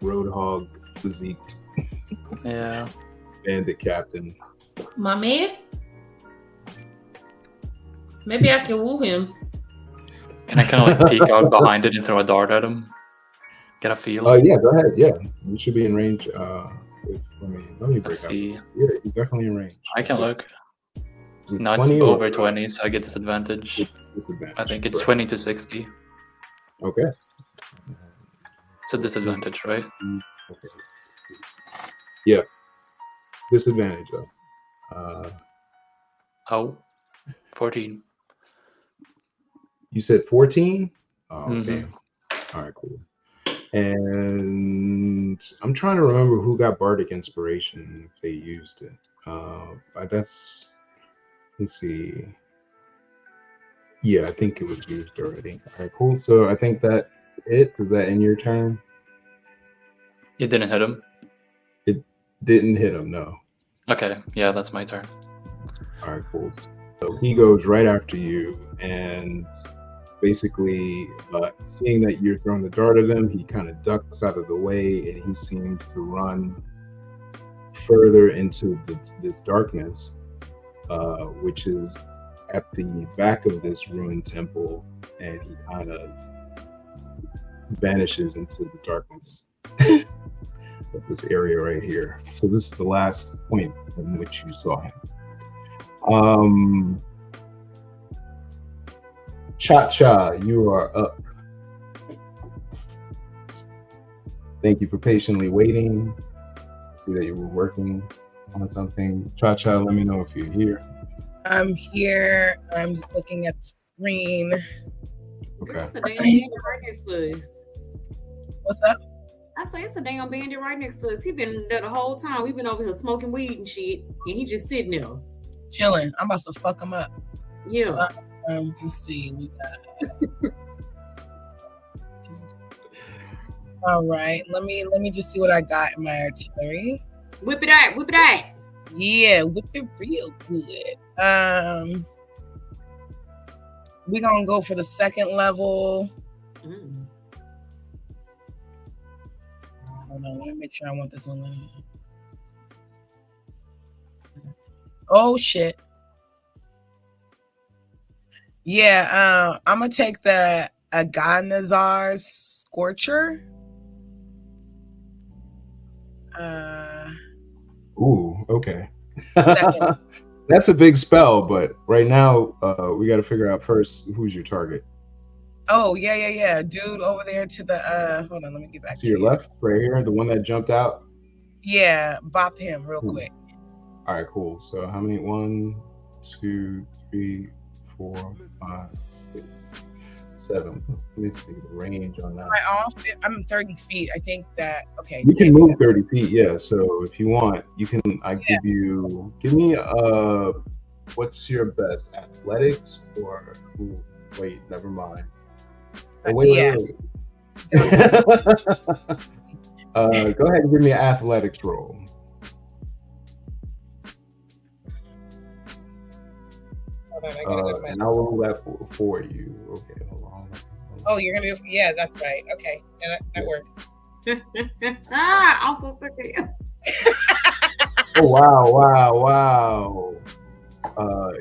hog physique. Yeah. Bandit captain. My man? Maybe I can woo him. Can I kind of like peek out behind it and throw a dart at him? Get a feel? Yeah, go ahead. Yeah, you should be in range. Let me break Let's up. see. Yeah, you're definitely in range. I can look. Is it No, it's 20 or- over 20, so I get disadvantage. Disadvantage. I think it's Right. 20 to 60. Okay. It's a disadvantage, right? Okay. Yeah. Disadvantage though. Oh, 14. You said 14? Oh, Mhm. damn. All right, cool. And I'm trying to remember who got Bardic Inspiration if they used it. Let's see. Yeah, I think it was used already. All right, cool. So I think that's it. Is that in your turn? It didn't hit him. It didn't hit him, no. Okay, yeah, that's my turn. All right, cool. So he goes right after you, and basically, seeing that you're throwing the dart at him, he kind of ducks out of the way, and he seems to run further into this darkness, which is at the back of this ruined temple, and he kind of vanishes into the darkness of this area right here. So this is the last point in which you saw him. Cha-Cha, you are up. Thank you for patiently waiting. I see that you were working on something. Cha-Cha, let me know if you're here. I'm here. I'm just looking at the screen. Okay. It's a damn bandit right next to us. What's up? I say it's a damn bandit right next to us. He been there the whole time. We've been over here smoking weed and shit, and he just sitting there. Chilling. I'm about to fuck him up. Yeah. Let's see. We got. All right. Let me just see what I got in my artillery. Whip it out. Whip it out. Yeah, whip it real good. We gonna go for the second level. Hold on, let me make sure I want this one. Oh shit. Yeah, I'm gonna take the Aganazar's Scorcher. Ooh, okay. That's a big spell, but right now we got to figure out first who's your target. Oh yeah. Dude over there to the hold on, let me get back to your left, right here, the one that jumped out. Yeah, bop him real quick. All right, cool. So how many? 1, 2, 3, 4, 5, 6, 7. Let me see the range on that. Am I off? I'm 30 feet. I think that. Okay. You can move 30 feet, yeah. So if you want, you can. Give me what's your best, athletics or? Wait, never mind. Oh, wait. Go ahead and give me an athletics roll. And I'll roll that for you. Okay, hold on. Oh, you're gonna do? Yeah, that's right. Okay, yeah, that works. I'm so sick of you. Oh wow!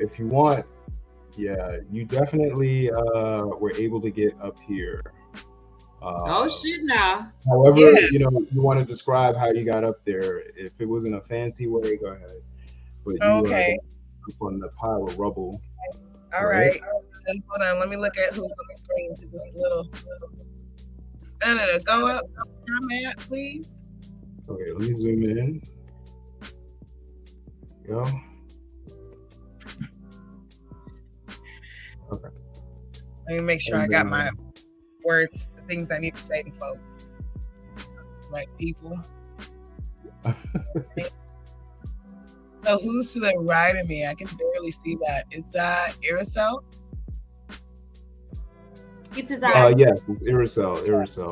If you want, yeah, you definitely were able to get up here. Oh shit! Now. However, you want to describe how you got up there. If it was in a fancy way, go ahead. But you up on the pile of rubble. All right. Hold on. Let me look at who's on the screen. It's a little. No. Go up. I'm at, please. Okay, let me zoom in. Go. Okay. Let me make sure I got my words, the things I need to say to folks. Right, people. So who's to the right of me? I can barely see that. Is that Irisel? It's his eye. Yes, it's Irisel.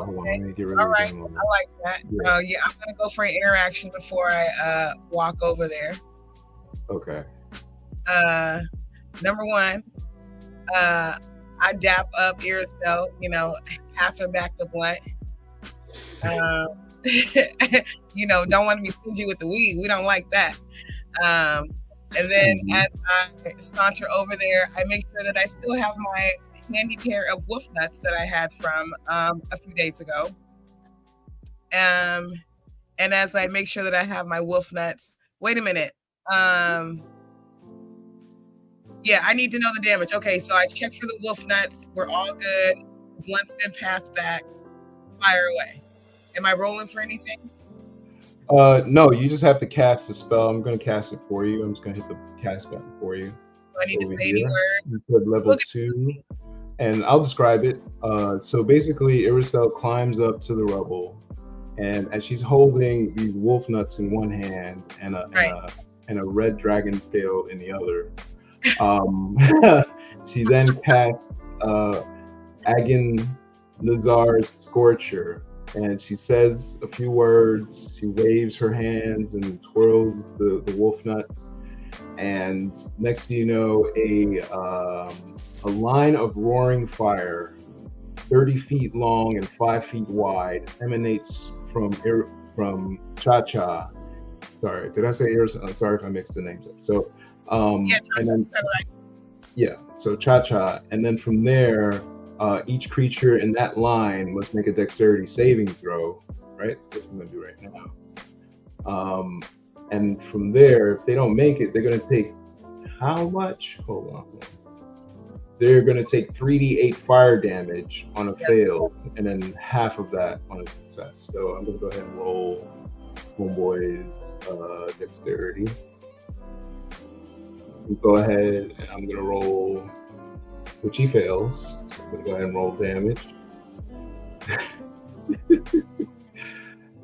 Hold on, let me get rid of All right, I like that. Yeah. I'm gonna go for an interaction before I walk over there. Okay. Number one, I dap up Irisel, pass her back the blunt. Don't want to be stingy with the weed. We don't like that. And then as I saunter over there, I make sure that I still have my handy pair of wolf nuts that I had from a few days ago. And as I make sure that I have my wolf nuts, wait a minute. Yeah, I need to know the damage. Okay, so I checked for the wolf nuts. We're all good. Blunt's been passed back. Fire away. Am I rolling for anything? No, you just have to cast the spell. I'm going to cast it for you. I'm just going to hit the cast button for you. Do I need to say any word? You put level 2, and I'll describe it. So basically, Irisel climbs up to the rubble, and as she's holding these wolf nuts in one hand and a red dragon tail in the other, she then casts Agan Nazar's Scorcher. And she says a few words, she waves her hands and twirls the wolf nuts. And next thing you know, a line of roaring fire, 30 feet long and 5 feet wide, emanates from Cha-Cha. Sorry, did I say I'm sorry if I mixed the names up. So, so Cha-Cha. And then from there, each creature in that line must make a dexterity saving throw, right? That's what I'm gonna do right now. And from there, if they don't make it, they're gonna take how much? Hold on. They're gonna take 3d8 fire damage on a fail, and then half of that on a success. So I'm gonna go ahead and roll Homeboy's dexterity. Go ahead, and I'm gonna roll, which he fails. So I'm gonna go ahead and roll damage.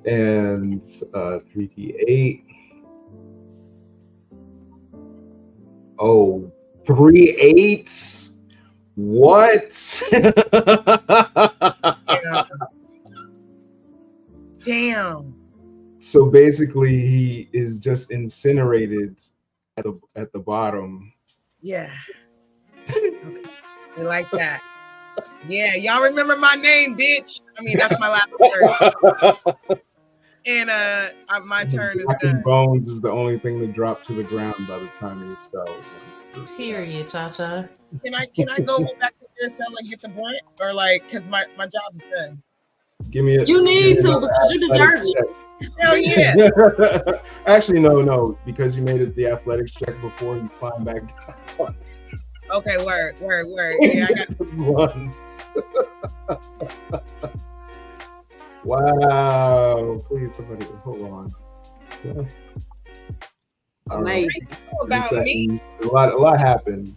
And 3d8. Oh, 3 8s? What? Damn. So basically, he is just incinerated at the bottom. Yeah. Okay. We like that. Yeah, y'all remember my name, bitch. I mean, that's my last word. And my turn is done. Bones is the only thing that dropped to the ground by the time he fell. Period, Cha-Cha. Can I go back to your cell and get the blunt, or because my job is done? Give me You need to because you deserve it. Hell yeah. Actually, no, because you made it the athletics check before you climb back down. Okay, word. Yeah, I got one. Wow! Please, somebody, hold on. Amazing. About me. A lot happened.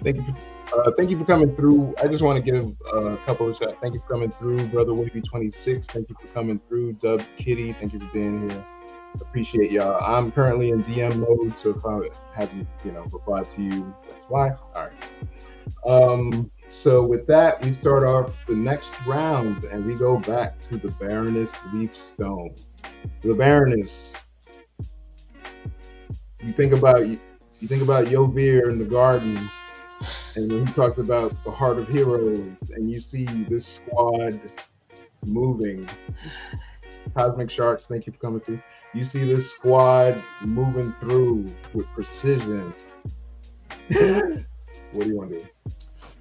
Thank you for Thank you for coming through. I just want to give a couple of shout. Thank you for coming through, Brother Wavy 26. Thank you for coming through, Dub Kitty. Thank you for being here. Appreciate y'all. I'm currently in DM mode, so if I haven't, replied to you, that's why. All right. So with that, we start off the next round, and we go back to the Baroness Leafstone. The Baroness. You think about Yovir in the garden, and when he talked about the heart of heroes, and you see this squad moving. Cosmic Sharks, thank you for coming through. You see this squad moving through with precision. What do you want to do?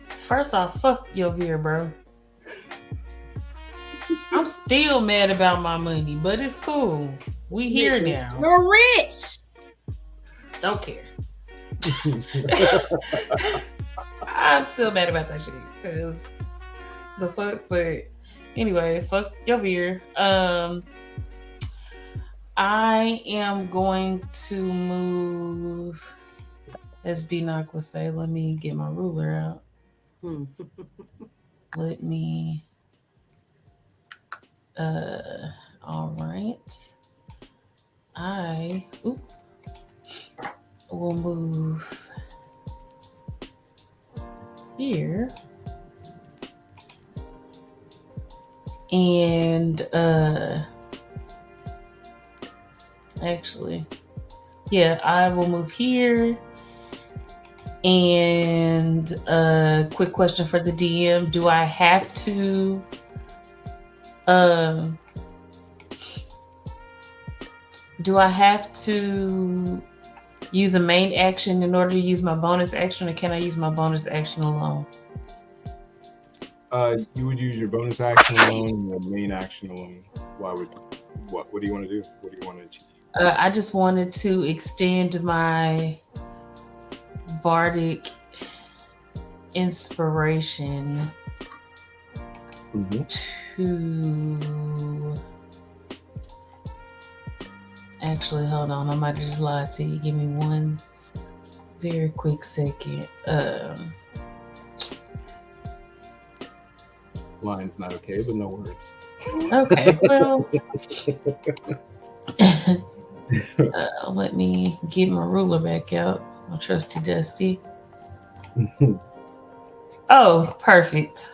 First off, fuck your veer, bro. I'm still mad about my money, but it's cool. We here now. You're rich. Don't care. I'm still mad about that shit because the fuck. But anyway, fuck your veer. I am going to move, as B-Knock would say. Let me get my ruler out. Let me. All right. I will move here. And actually, yeah, I will move here. And quick question for the DM: do I have to use a main action in order to use my bonus action, or can I use my bonus action alone? You would use your bonus action alone and your main action alone. What do you want to do? What do you want to achieve? I just wanted to extend my bardic inspiration to. Actually, hold on. I might have just lied to you. Give me one very quick second. Line's not okay, but no worries. Okay, well, let me get my ruler back out. My trusty dusty. Oh, perfect.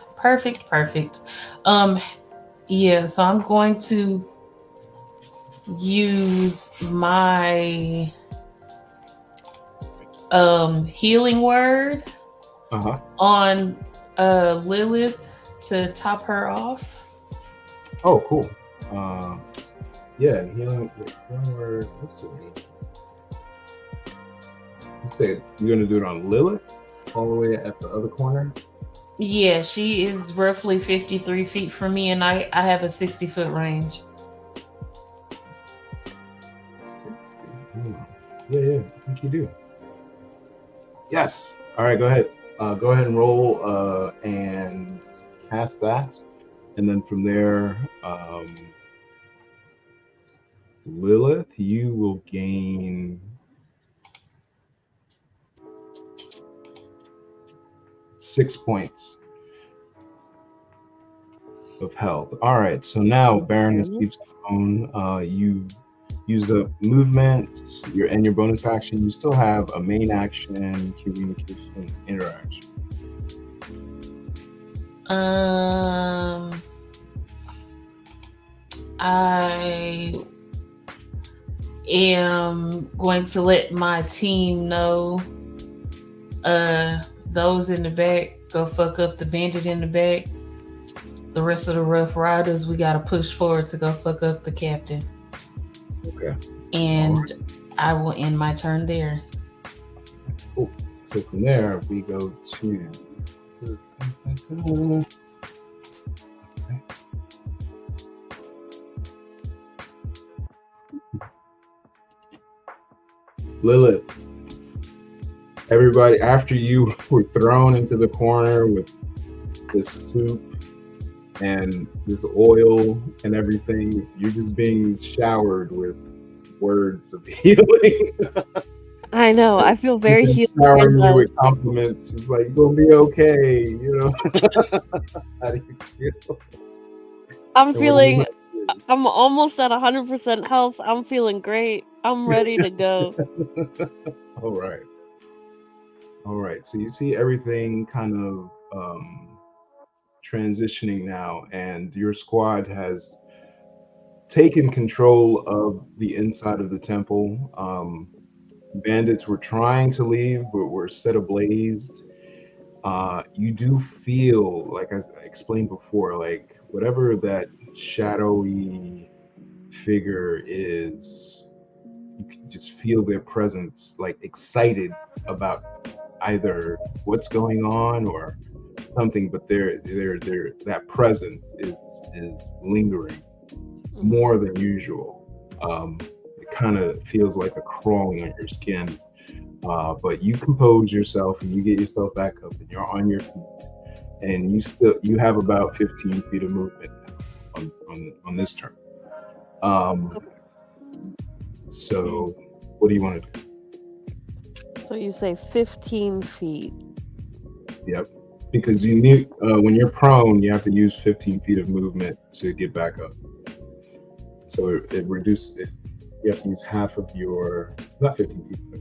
Yeah, so I'm going to use my healing word on Lilith to top her off. Oh, cool. Yeah, healing word. Let's see. You said you're gonna do it on Lilith, all the way at the other corner. Yeah, she is roughly 53 feet from me, and I have a 60-foot range. 60. Yeah, I think you do. Yes. All right, go ahead. Go ahead and roll and cast that, and then from there, Lilith, you will gain 6 points of health. All right, so now Baroness Leafstone, you use the movement, your bonus action. You still have a main action, communication, interaction. I am going to let my team know. Those in the back, go fuck up the bandit in the back. The rest of the Rough Riders, we gotta push forward to go fuck up the captain. Okay. And I will end my turn there. Cool. So from there, we go to. Okay. Lilith. Everybody, after you were thrown into the corner with this soup and this oil and everything, you're just being showered with words of healing. I know. I feel very He's healed. showering you with compliments. He's like, "You're gonna be okay," you know. How do you feel? I'm And what do you feeling. want to do? I'm almost at 100% health. I'm feeling great. I'm ready to go. All right. All right. So you see everything kind of transitioning now, and your squad has taken control of the inside of the temple. Bandits were trying to leave, but were set ablaze. You do feel, like I explained before, like whatever that shadowy figure is, you can just feel their presence, like excited about either what's going on or something, but their that presence is lingering more than usual. It kind of feels like a crawling on your skin, but you compose yourself and you get yourself back up and you're on your feet, and you have about 15 feet of movement on this turn. So what do you want to do? So you say 15 feet. Yep. Because you need when you're prone, you have to use 15 feet of movement to get back up. So it reduces it. You have to use half of your, not 15 feet, but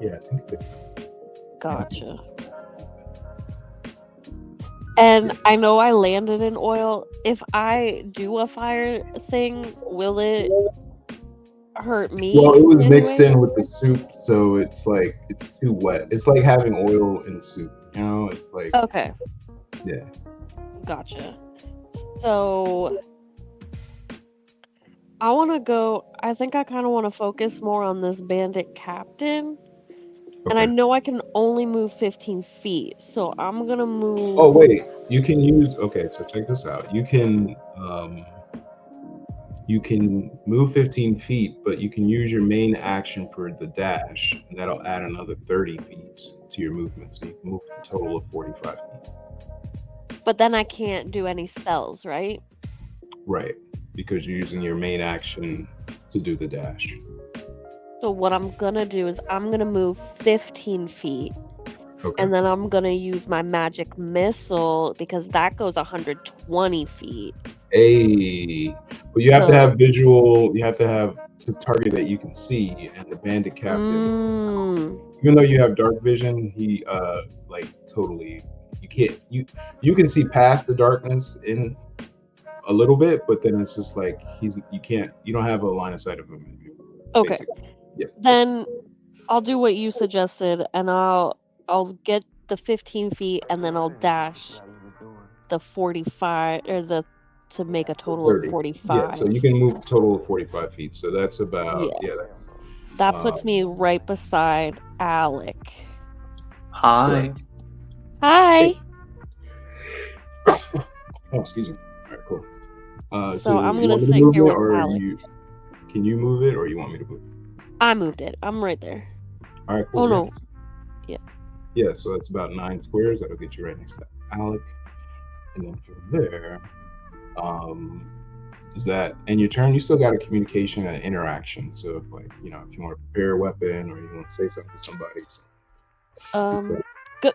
I think 15. Gotcha. And I know I landed in oil. If I do a fire thing, will it hurt me? Well, it was mixed in with the soup, so it's like it's too wet. It's like having oil in soup, you know? It's like Okay. Yeah. Gotcha. So I want to go. I think I kind of want to focus more on this bandit captain. And I know I can only move 15 feet, so I'm gonna move. Oh wait, you can use. Okay, so check this out. You can move 15 feet, but you can use your main action for the dash, and that'll add another 30 feet to your movement, so you can move a total of 45 feet. But then I can't do any spells, right? Right, because you're using your main action to do the dash. So what I'm gonna do is I'm gonna move 15 feet. Okay. And then I'm gonna use my magic missile because that goes 120 feet. But you have to have visual. You have to have to target that you can see, and the bandit captain. Even though you have dark vision, he like totally. You can't. You can see past the darkness in a little bit, but then it's just like you can't. You don't have a line of sight of him. Okay. Basically. Yeah. Then I'll do what you suggested, and I'll get the 15 feet, and then I'll dash the 45 or to make a total 30. of 45. Yeah, so you can move a total of 45 feet. So that's about that puts me right beside Alec. Hi. Correct. Hi. Oh, excuse me. All right, cool. So I'm you gonna want me to sit move here it, with or Alec. can you move it, or you want me to move it? I moved it. I'm right there. All right, cool. Oh no. Yeah. Yeah, so that's about 9 squares. That'll get you right next to Alec. And then from there, is that and your turn? You still got a communication and interaction. So if if you want to prepare a weapon or you want to say something to somebody.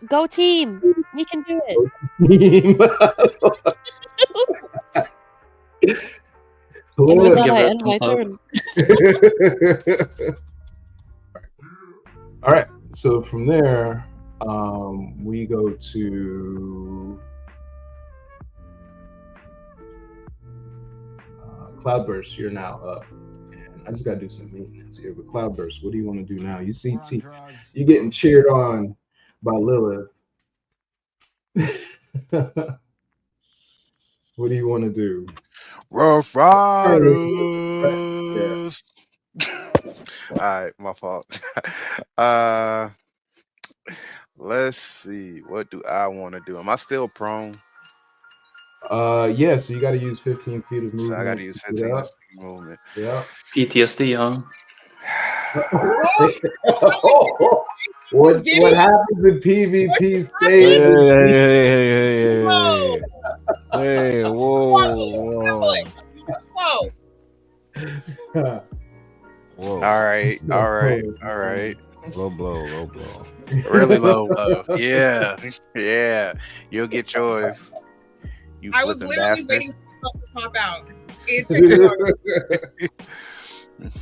Go team! We can do it. And with that, I end my turn. All right. So from there, we go to Cloudburst. You're now up, and I just gotta do some maintenance here. But Cloudburst, what do you want to do now? You see, you're getting cheered on by Lilith. What do you want to do? Rough Riders. All right, my fault. Let's see. What do I want to do? Am I still prone? Yeah, so you got to use 15 feet of movement. So I got to use 15 feet of movement. Yeah. PTSD, huh? What happens in PvP stays? Hey, whoa. All right. Low blow, low blow. Really low blow. Yeah. Yeah. You'll get yours. You I was flipping literally bastard. waiting for it to pop out. It took me longer.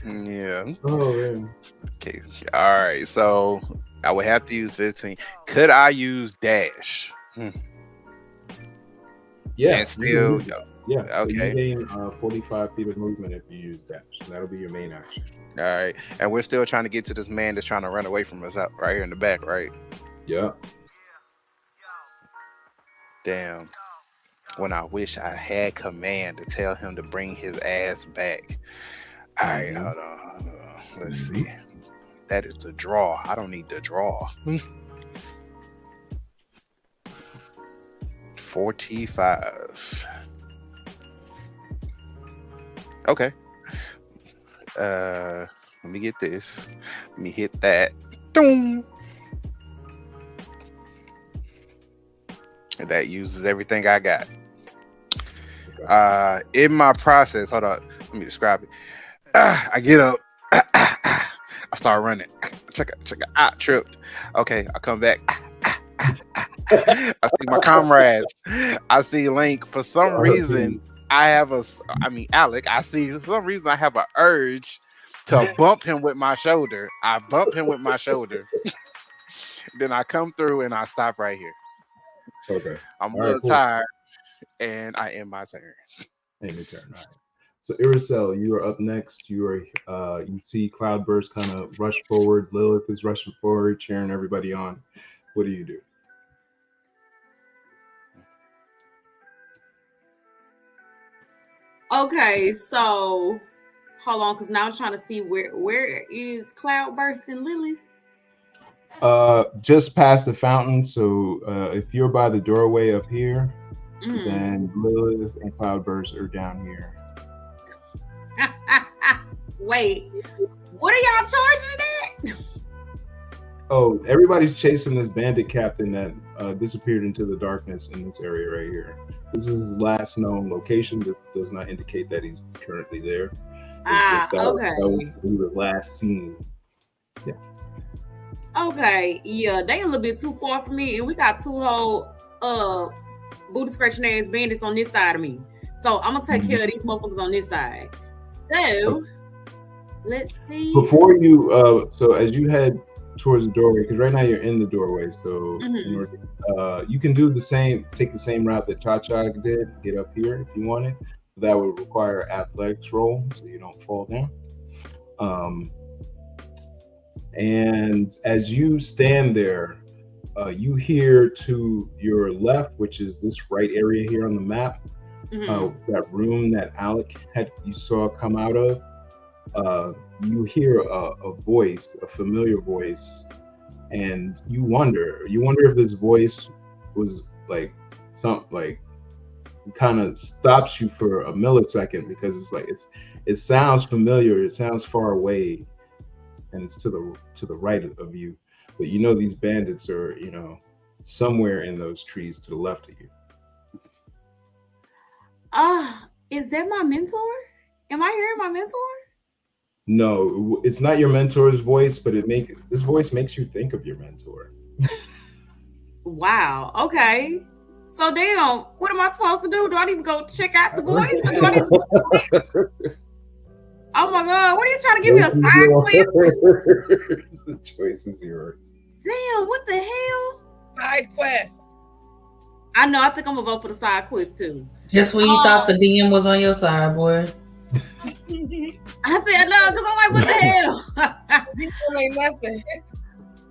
Yeah. Oh man. Okay. All right. So I would have to use 15. Could I use dash? Yeah. And still, Yeah. So okay. you gain 45 feet of movement if you use dash. That'll be your main action. All right. And we're still trying to get to this man that's trying to run away from us out right here in the back, right? Yeah. Damn. When I wish I had command to tell him to bring his ass back. All right, hold on. Let's see. That is the draw. I don't need to draw. 45. Okay. Let me get this. Let me hit that. Doom. And that uses everything I got. In my process, hold on. Let me describe it. I get up. I start running. Check it. I tripped. Okay, I come back. I see my comrades. I see Link. For some reason, Alec. I see for some reason I have an urge to bump him with my shoulder. I bump him with my shoulder. Then I come through and I stop right here. Okay. I'm a little tired, and I end my turn. End your turn. All right. So Iracel, you are up next. You are you see Cloudburst kind of rush forward. Lilith is rushing forward, cheering everybody on. What do you do? Okay, so hold on, because now I'm trying to see where is Cloudburst and Lilith? Just past the fountain. So if you're by the doorway up here, then Lilith and Cloudburst are down here. Wait, what are y'all charging at? Oh, everybody's chasing this bandit captain that disappeared into the darkness in this area right here. This is his last known location. This does not indicate that he's currently there. Okay. He was last seen. Yeah. Okay, yeah, they a little bit too far from me, and we got two whole booty scratching ass bandits on this side of me. So I'm gonna take care of these motherfuckers on this side. So let's see. Before you, so as you head towards the doorway, because right now you're in the doorway, so in order, you can do the same, take the same route that Cha-Cha did, get up here if you wanted. That would require athletics roll, so you don't fall down. And as you stand there, you hear to your left, which is this right area here on the map, that room that Alec you saw come out of. You hear a voice, a familiar voice, and you wonder if this voice was like kind of stops you for a millisecond, because it's like it sounds familiar, it sounds far away, and it's to the right of you, but you know these bandits are somewhere in those trees to the left of you. Is that my mentor? Am I hearing my mentor? No, it's not your mentor's voice, but this voice makes you think of your mentor. Wow. Okay. So damn, what am I supposed to do? Do I need to go check out the voice? Or do I need to... Oh my God, what are you trying to give me a side quest? The choice is yours. Damn, what the hell? Side quest. I know, I think I'm gonna vote for the side quest too. Just when you thought the DM was on your side, boy. I think I know, because I'm like, what the hell? People ain't nothing.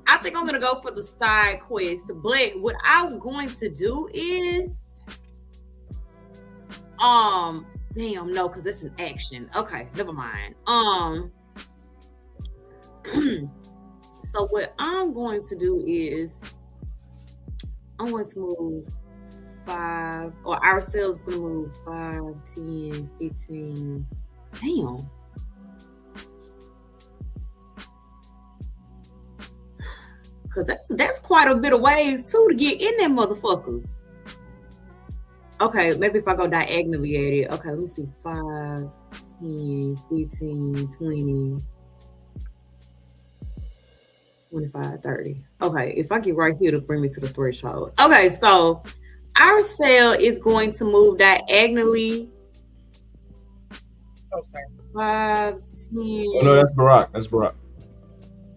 I think I'm gonna go for the side quest, but what I'm going to do is damn, no, because it's an action. Okay, never mind. So what I'm going to do is I'm going to move 5, or ourselves going to move 5, 10, 15. Damn. Because that's quite a bit of ways too to get in that motherfucker. Okay, maybe if I go diagonally at it. Okay, let me see. 5, 10, 15, 20, 25, 30. Okay, if I get right here to bring me to the threshold. Okay, so our cell is going to move diagonally. Oh, sorry. 5, 10. Oh no, that's Barack. That's Barack.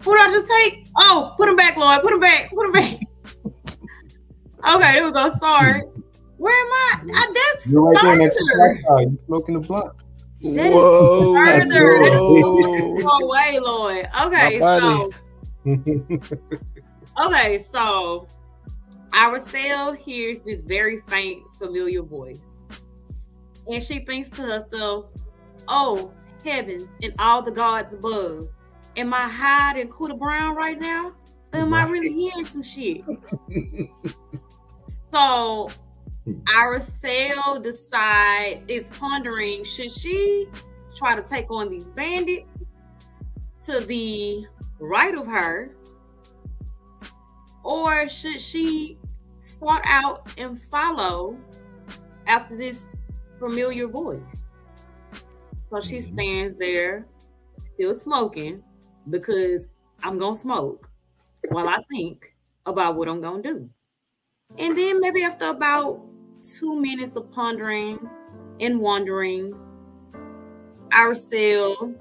What did I just take? Oh, put him back, Lord. Put him back. Put him back. Okay, there we go. Sorry. Where am I? That's You're right there further. next to the car. You're smoking the blunt. That Whoa. is further. Whoa. Go away, Lord. Okay, My so body. okay, so our cell hears this very faint, familiar voice, and she thinks to herself, "Oh heavens, and all the gods above! Am I hiding Cuda Brown right now? Or am I really hearing some shit?" So our cell decides, is pondering, should she try to take on these bandits to the right of her, or should she start out and follow after this familiar voice? So she stands there still smoking, because I'm gonna smoke while I think about what I'm gonna do. And then maybe after about 2 minutes of pondering and wondering, our cell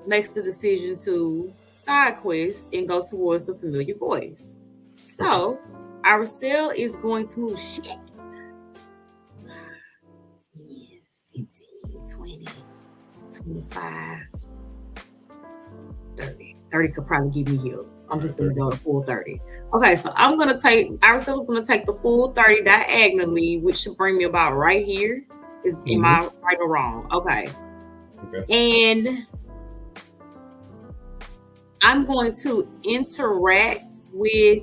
makes the decision to side quest and go towards the familiar voice. So our cell is going to move 10, 15, 20, 25, 30. 30 could probably give me heals. I'm just going to go to full 30. Okay, so I'm going to take, our cell is going to take the full 30 diagonally, which should bring me about right here. Am I right or wrong? Okay. And I'm going to interact with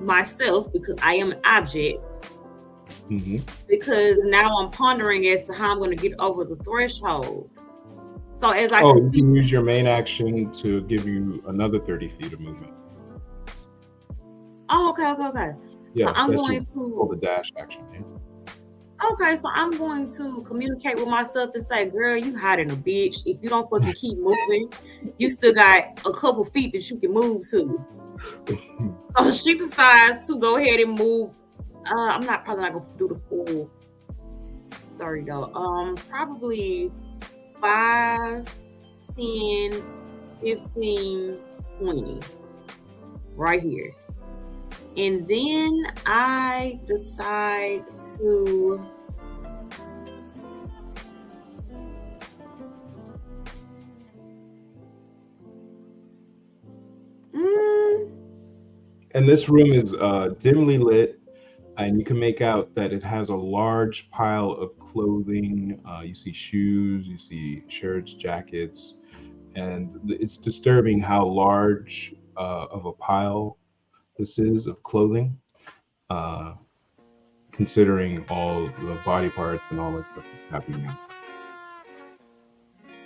myself, because I am an object. Because now I'm pondering as to how I'm going to get over the threshold. So as I you can use your main action to give you another 30 feet of movement. Oh, okay. Yeah, so I'm going to pull the dash action. Yeah. Okay, so I'm going to communicate with myself and say, girl, you hiding a bitch. If you don't fucking keep moving, you still got a couple feet that you can move to. So she decides to go ahead and move. I'm probably not gonna do the full 30 though. Probably 5, 10, 15, 20 right here. And then I decide to and this room is dimly lit, and you can make out that it has a large pile of clothing. You see shoes, you see shirts, jackets, and it's disturbing how large of a pile this is of clothing, considering all the body parts and all that stuff that's happening.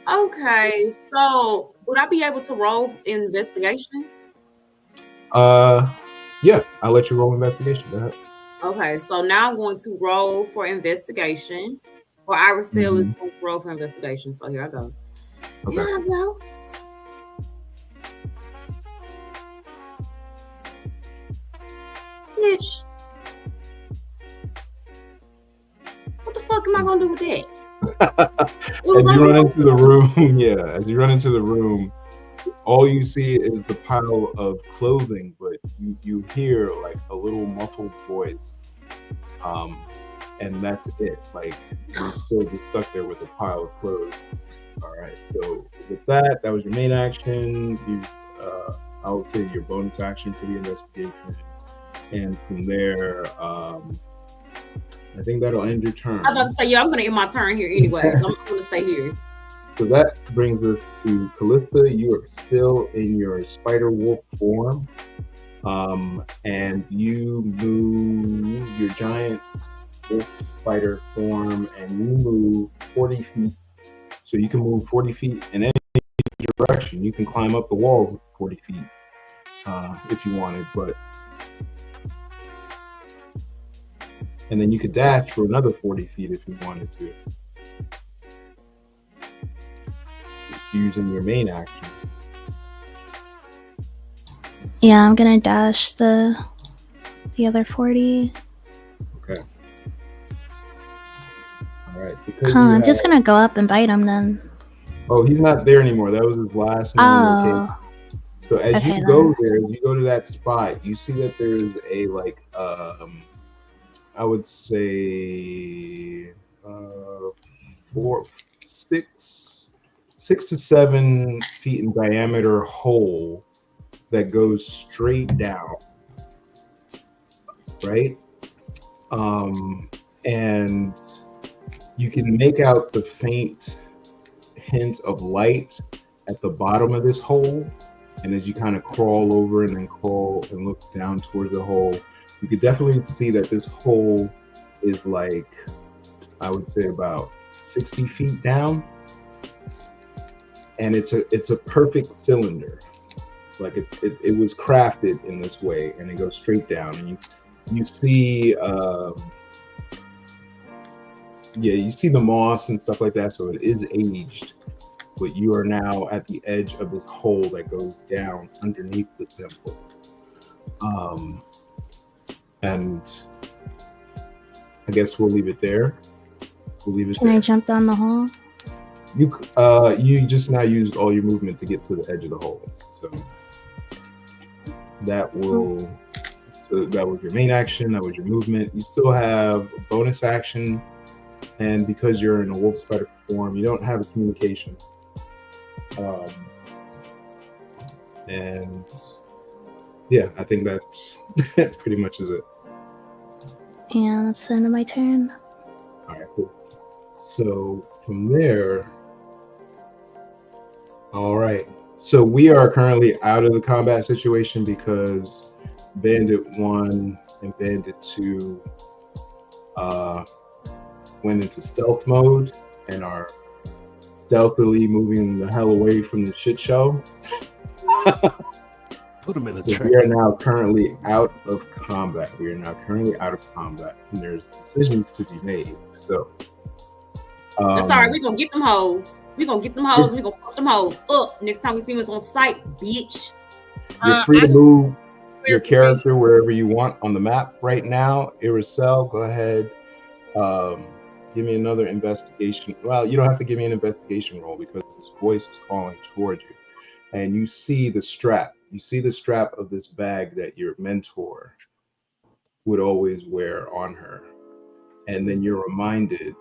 Okay, so would I be able to roll investigation? Yeah, I'll let you roll investigation. Go ahead. Okay, so now I'm going to roll for investigation. Or our cell is going to roll for investigation. So here I go. Okay. Here I go. Bitch. What the fuck am I gonna do with that? As you run into the room, as you run into the room, all you see is the pile of clothing, but you hear like a little muffled voice, and that's it. Like you're still just stuck there with a pile of clothes. All right. So with that was your main action. Use I would say your bonus action for the investigation, and from there, I think that'll end your turn. I'm about to say, I'm gonna end my turn here anyway. I'm gonna stay here. So that brings us to Callista. You are still in your spider wolf form, and you move your giant wolf spider form, and you move 40 feet. So you can move 40 feet in any direction. You can climb up the walls 40 feet if you wanted, and then you could dash for another 40 feet if you wanted to. Using your main action. Yeah, I'm gonna dash the other 40. Okay. All right. Because Oh, you I'm just have. gonna go up and bite him then. Oh, he's not there anymore. That was his last known location. Oh, So as you okay go then. there, as you go to that spot, you see that there's a I would say six to 7 feet in diameter hole that goes straight down, right? And you can make out the faint hint of light at the bottom of this hole. And as you kind of crawl over and then crawl and look down towards the hole, you could definitely see that this hole is like, I would say about 60 feet down. And it's a perfect cylinder. Like it was crafted in this way, and it goes straight down. And you see you see the moss and stuff like that, so it is aged. But you are now at the edge of this hole that goes down underneath the temple. And I guess we'll leave it there. We'll leave it Can there. I jump down the hole? You just now used all your movement to get to the edge of the hole. So that was your main action, that was your movement. You still have a bonus action, and because you're in a wolf spider form, you don't have a communication. And yeah, I think that pretty much is it. Yeah, that's the end of my turn. All right, cool. So from there, all right. So we are currently out of the combat situation because Bandit 1 and Bandit 2 went into stealth mode and are stealthily moving the hell away from the shit show. Put him in a So train. we are now currently out of combat. And there's decisions to be made. So That's all right. We're gonna get them hoes. We're gonna fuck them hoes up next time we see us on site, bitch. You're free to move your character wherever you want on the map right now. Iracel, go ahead. Give me another investigation. Well, you don't have to give me an investigation roll because this voice is calling towards you. And you see the strap. You see the strap of this bag that your mentor would always wear on her. And then you're reminded.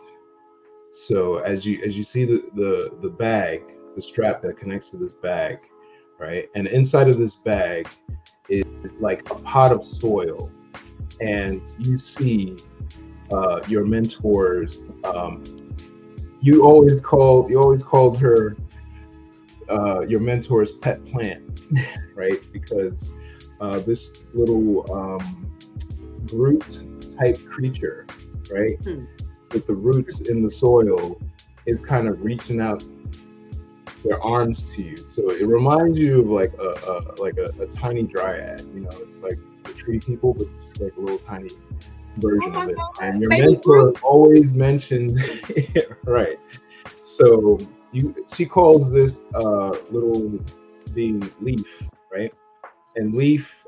So as you see the bag, the strap that connects to this bag, right? And inside of this bag is like a pot of soil. And you see your mentors. You always called her your mentor's pet plant, right? Because this little Groot type creature, right, with the roots in the soil, is kind of reaching out their arms to you. So it reminds you of like a tiny dryad. You know, it's like the tree people, but it's like a little tiny version of it. And your mentor always mentioned right. So she calls this little being Leaf, right? And Leaf,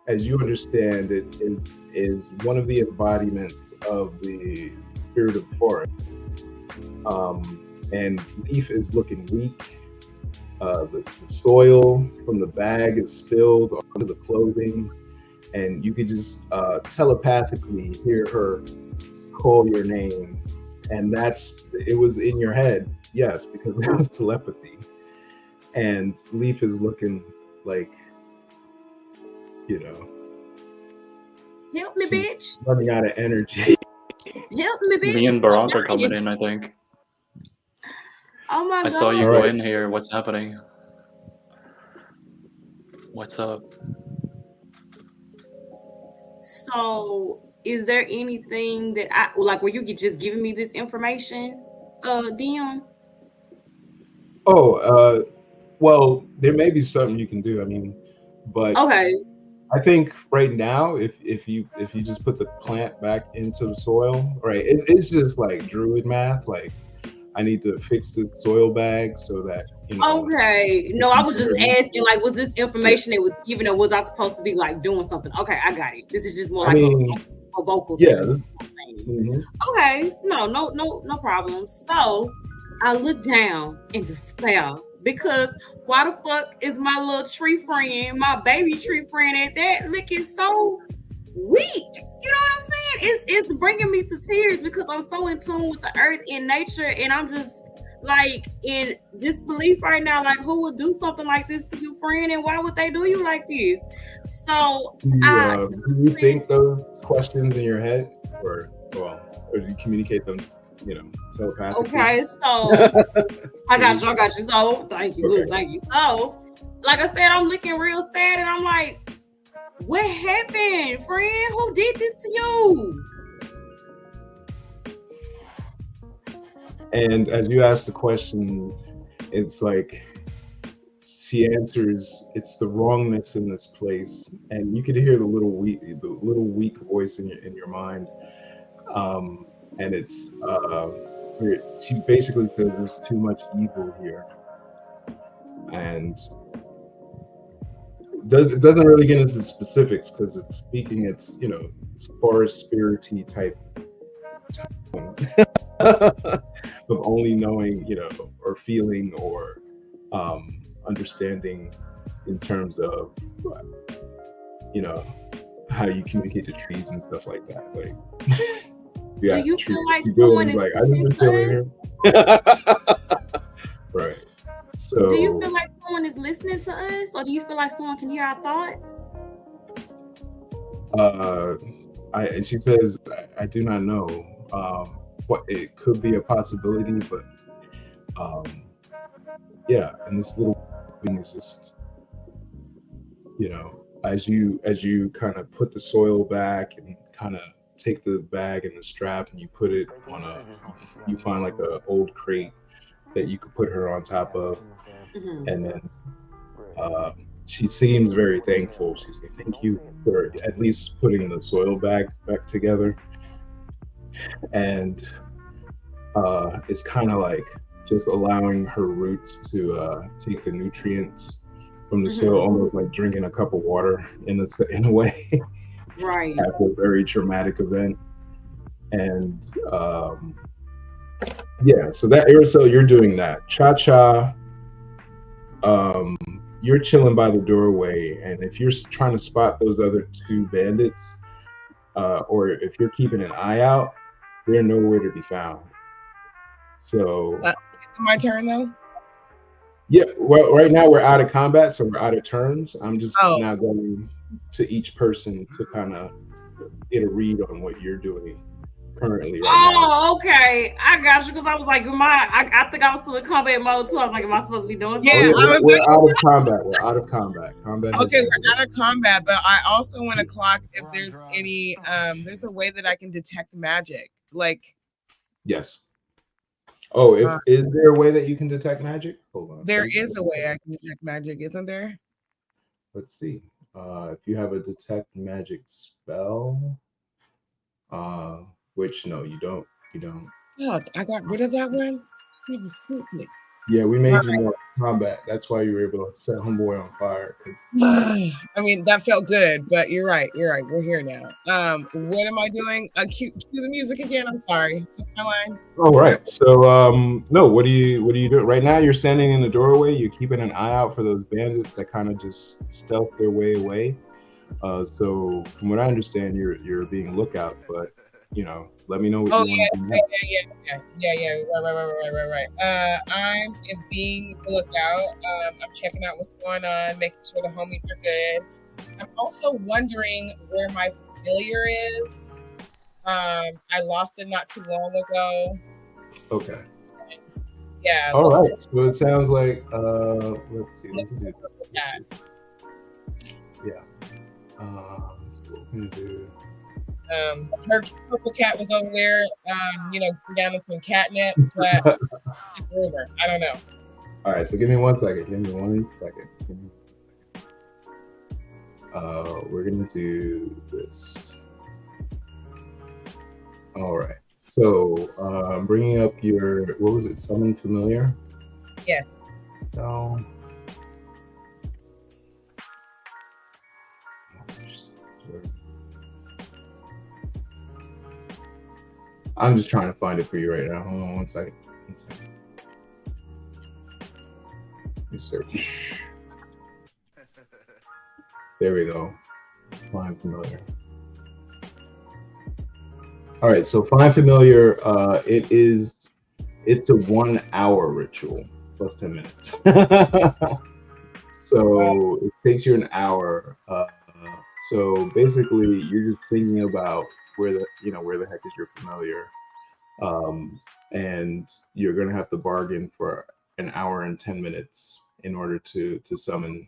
as you understand it, is one of the embodiments of the spirit of the forest. And Leaf is looking weak. The soil from the bag is spilled onto the clothing, and you could just telepathically hear her call your name. And it was in your head, yes, because that was telepathy. And Leaf is looking like, you know, help me, bitch. Running out of energy. Help me, bitch. Me and Barack are coming in, I think. Oh my God. I saw you go in here. What's happening? What's up? So, is there anything that where you could just give me this information, Dion? Oh, well, there may be something you can do. I mean, but okay. I think right now, if you just put the plant back into the soil, right? It's just like druid math. Like, I need to fix the soil bag so that Okay. No, I was just asking, like, was this information that was given, or was I supposed to be like doing something? Okay, I got it. This is just more like a vocal thing. Okay. No problem. So I look down in despair because why the fuck is my little tree friend, my baby tree friend at that looking so weak? You know what I'm saying? It's bringing me to tears because I'm so in tune with the earth and nature, and I'm just like in disbelief right now. Like, who would do something like this to your friend, and why would they do you like this? So, do you think those questions in your head, or do you communicate them, telepathically? Okay, so I got you. So, thank you, good, thank you. So, like I said, I'm looking real sad, and I'm like, what happened, friend? Who did this to you? And as you ask the question, it's like she answers, it's the wrongness in this place, and you could hear the little weak voice in your mind, and it's she basically says there's too much evil here, and it doesn't really get into specifics because it's speaking, it's it's forest spirity type of only knowing, or feeling, or understanding in terms of, how you communicate to trees and stuff like that. Like, do you feel like someone is like, I didn't feel here. Right. So, do you feel like someone is listening to us, or do you feel like someone can hear our thoughts? and she says, I do not know. What it could be a possibility, but and this little thing is just, as you kind of put the soil back and kind of take the bag and the strap and you put it on you find like a old crate that you could put her on top of, and then she seems very thankful. She's like, thank you for at least putting the soil bag back together. And it's kind of like just allowing her roots to take the nutrients from the soil, almost like drinking a cup of water in a way, right, after a very traumatic event. And so that Araceli, you're doing that. Cha-Cha, you're chilling by the doorway, and if you're trying to spot those other two bandits, or if you're keeping an eye out, they're nowhere to be found. So is it my turn though? Yeah, well, right now we're out of combat, so we're out of turns. I'm just now going to each person to kind of get a read on what you're doing currently. Now. Okay, I got you, because I was like, I think I was still in combat mode too. I was like, am I supposed to be doing something? Yeah, we're out of combat. We're out of combat. Okay, we're out of combat, but I also want to clock if there's any. There's a way that I can detect magic, like. Yes. Oh, is there a way that you can detect magic? Hold on. There is a way I can detect magic, isn't there? Let's see. If you have a detect magic spell, which no, you don't. Oh, I got rid of that one. You just scooped me. Yeah, we made you more combat. That's why you were able to set homeboy on fire. I mean, that felt good, but you're right. We're here now. What am I doing? Cue the music again. I'm sorry. What's my line? All right. So, no. What are you doing right now? You're standing in the doorway. You're keeping an eye out for those bandits that kind of just stealth their way away. So, from what I understand, you're being lookout, but. Let me know what you want to do. Right. I'm being lookout. I'm checking out what's going on, making sure the homies are good. I'm also wondering where my familiar is. I lost it not too long ago. Okay. Yeah. All right. So it sounds like let's see. Let's do that. Yeah. So what we're gonna do. Her purple cat was over there, down in some catnip, but it's just rumor. I don't know. All right, so give me 1 second. We're gonna do this. All right. So I'm bringing up your, what was it, summon familiar? Yes. So I'm just trying to find it for you right now. Hold on one second. Let me search. There we go. Find familiar. All right, so find familiar. It's a 1 hour ritual plus 10 minutes. So it takes you an hour. So basically, you're just thinking about where the heck is your familiar, and you're gonna have to bargain for an hour and 10 minutes in order to summon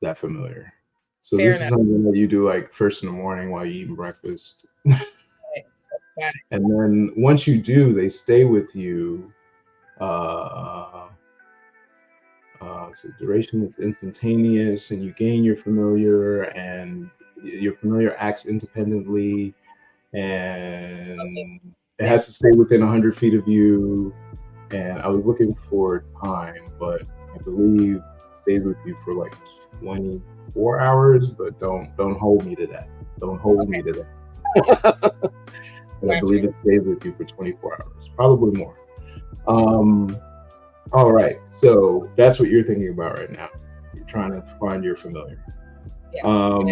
that familiar. So Fair this enough. is something that you do like first in the morning while you eating breakfast. Got it. And then once you do, they stay with you. So duration is instantaneous, and you gain your familiar, and your familiar acts independently, and it has to stay within 100 feet of you. And I was looking for time, but I believe it stays with you for like 24 hours. But don't hold me to that. Don't hold me to that. But I believe it stays with you for 24 hours, probably more. All right, so that's what you're thinking about right now. You're trying to find your familiar. Yes. All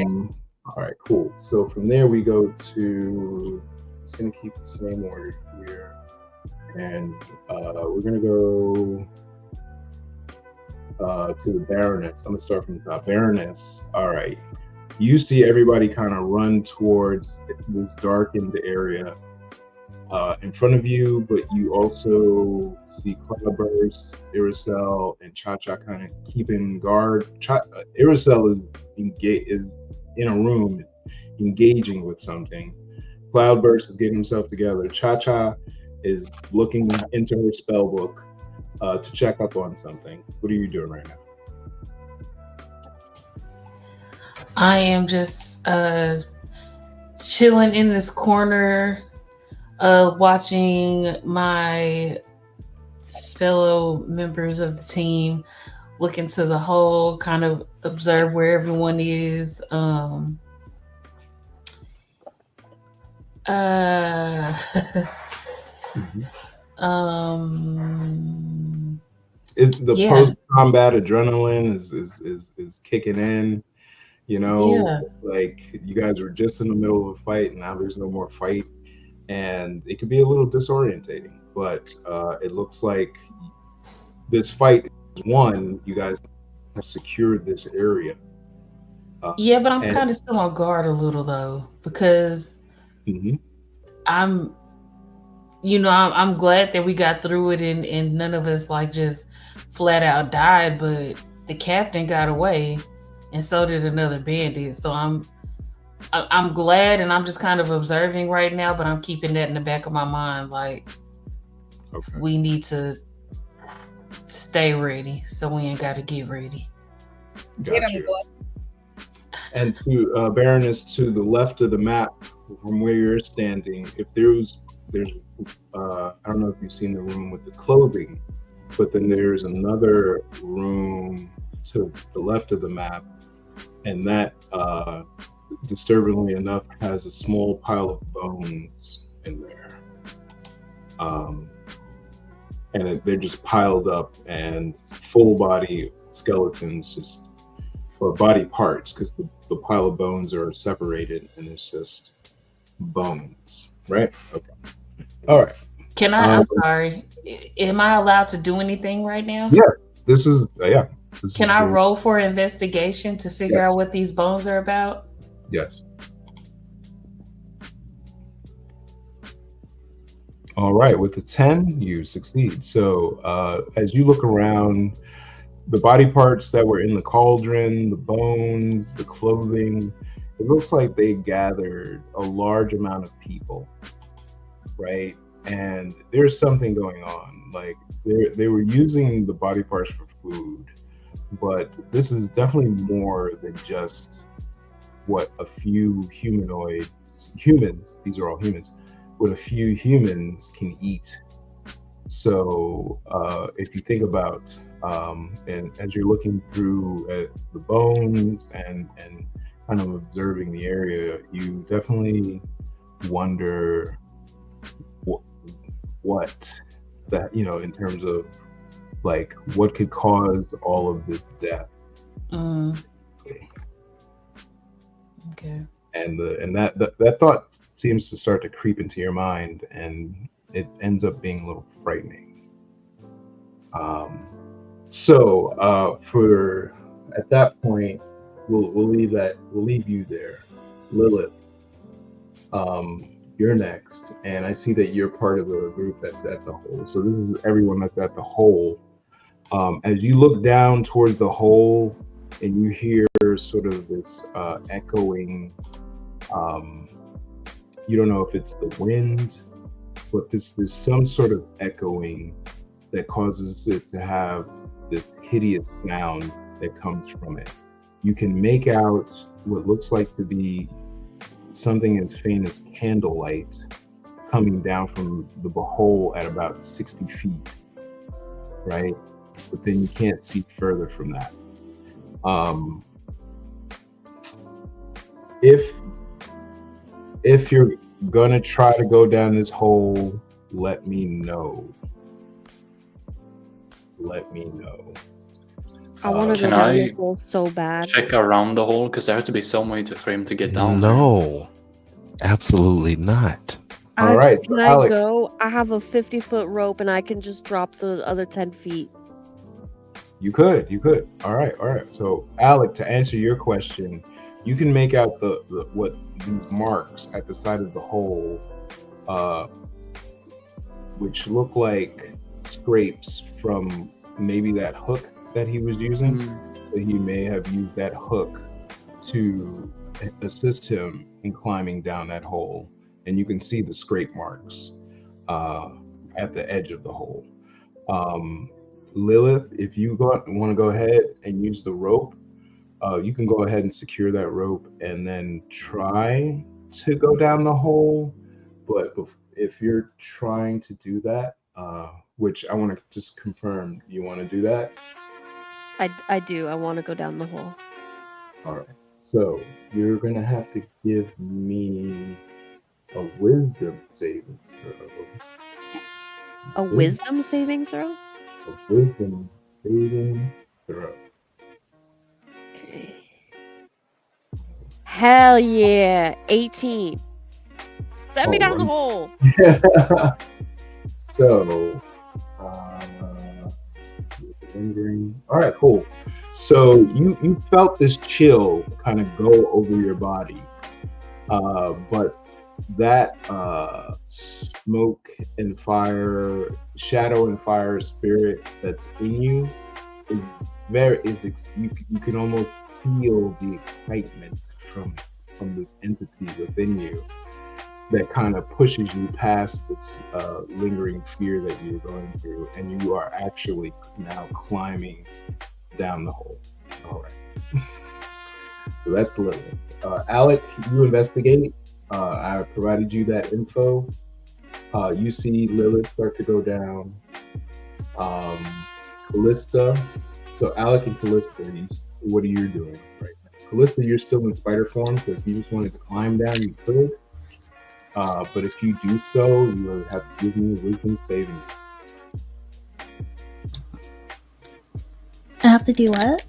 right, cool. So from there we go to, just gonna keep the same order here, and we're gonna go to the Baroness. I'm gonna start from the top. Baroness. All right. You see everybody kind of run towards this darkened area in front of you, but you also see Cloudburst, Iricel, and Cha-Cha kind of keeping guard. Iricel is in a room engaging with something. Cloudburst is getting himself together. Cha-Cha is looking into her spell book to check up on something. What are you doing right now? I am just chilling in this corner, watching my fellow members of the team look into the hole, kind of observe where everyone is. Post-combat adrenaline is kicking in. You know, like you guys were just in the middle of a fight, and now there's no more fight, and it could be a little disorientating. But it looks like this fight is won. You guys have secured this area. Yeah, but I'm kind of still on guard a little though, because I'm glad that we got through it and none of us like just flat out died, but the captain got away and so did another bandit. So I'm glad, and I'm just kind of observing right now, but I'm keeping that in the back of my mind. Like, we need to stay ready, so we ain't got to get ready. Gotcha. And to Baroness, to the left of the map from where you're standing, if there's I don't know if you've seen the room with the clothing, but then there's another room to the left of the map, and that disturbingly enough has a small pile of bones in there, and they're just piled up, and full body skeletons, just, or body parts, because the pile of bones are separated and it's just bones, right? Okay. All right. Can I? I'm sorry. Am I allowed to do anything right now? Yeah. This is yeah. Can I roll for investigation to figure out what these bones are about? Yes. All right. With the 10, you succeed. So as you look around, the body parts that were in the cauldron, the bones, the clothing, it looks like they gathered a large amount of people, right? And there's something going on. Like they were using the body parts for food, but this is definitely more than just what a few humans, these are all humans, what a few humans can eat. So if you think about, and as you're looking through at the bones and kind of observing the area, you definitely wonder what that, in terms of like what could cause all of this death. Okay. And that thought seems to start to creep into your mind, and it ends up being a little frightening. So for at that point, we'll leave you there, Lilith. You're next, and I see that you're part of a group that's at the hole. So this is everyone that's at the hole. As you look down towards the hole, and you hear sort of this echoing. You don't know if it's the wind, but there's some sort of echoing that causes it to have this hideous sound that comes from it. You can make out what looks like to be something as faint as candlelight coming down from the hole at about 60 feet, right? But then you can't see further from that. If you're gonna try to go down this hole, let me know. I want to go down this hole so bad. Check around the hole? Because there has to be some way for him to get down. No, absolutely not. All right, Can I go? I have a 50-foot rope, and I can just drop the other 10 feet. You could. All right. So, Alec, to answer your question, you can make out the what these marks at the side of the hole, which look like scrapes from maybe that hook that he was using. So he may have used that hook to assist him in climbing down that hole, and you can see the scrape marks at the edge of the hole. Lilith, if you want to go ahead and use the rope, you can go ahead and secure that rope and then try to go down the hole. But if you're trying to do that, which I want to just confirm, you want to do that? I do. I want to go down the hole. All right. So you're going to have to give me a wisdom saving throw. A wisdom saving throw? A wisdom saving throw. Okay. Hell yeah. 18. Send me down the hole. So, lingering. All right, cool. So you felt this chill kind of go over your body, but that smoke and fire, shadow and fire spirit that's in you is you can almost feel the excitement from this entity within you that kind of pushes you past this lingering fear that you're going through, and you are actually now climbing down the hole. All right. So that's Lilith. Alec, you investigate. I provided you that info. You see Lilith start to go down. Callista. So Alec and Callista, what are you doing right now? Callista, you're still in spider form, so if you just wanted to climb down, you could. But if you do so, you will have to give me a wisdom saving. I have to do what?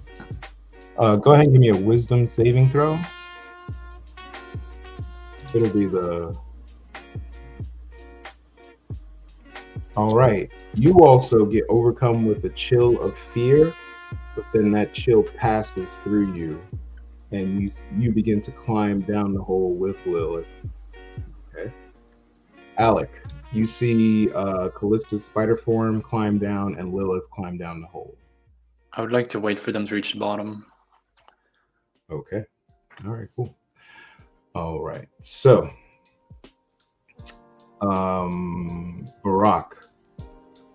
Go ahead and give me a wisdom saving throw. It'll be the... All right. You also get overcome with a chill of fear, but then that chill passes through you, and you begin to climb down the hole with Lilith. Okay. Alec, you see Callista's spider form climb down and Lilith climb down the hole. I would like to wait for them to reach the bottom. Okay. All right, cool. All right. So, Barack,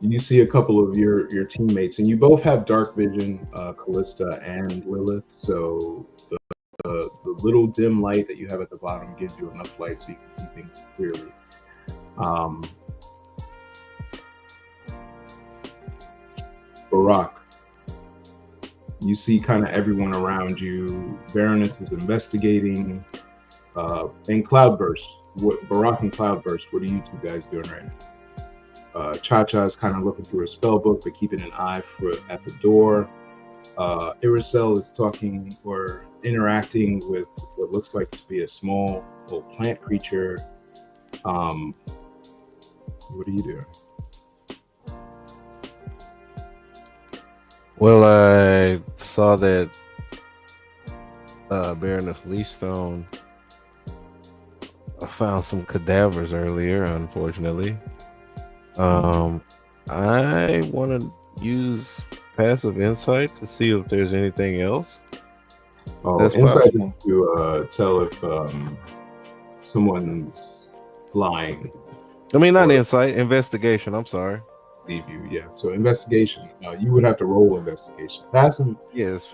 you see a couple of your teammates, and you both have dark vision, Callista and Lilith. So the little dim light that you have at the bottom gives you enough light so you can see things clearly. Um, Barack, you see kind of everyone around you. Baroness is investigating. And Cloudburst, Barack and Cloudburst, what are you two guys doing right now? Cha-Cha is kind of looking through her spell book, but keeping an eye at the door. Iricel is talking or interacting with what looks like to be a small little plant creature. What are you doing? Well, I saw that Baroness Leastone found some cadavers earlier, unfortunately. I want to use passive insight to see if there's anything else. Oh, that's insight is possible. to tell if someone's lying. I mean, not or insight, investigation. I'm sorry. Leave you, yeah. So investigation. You would have to roll investigation. Passive. Yes, it's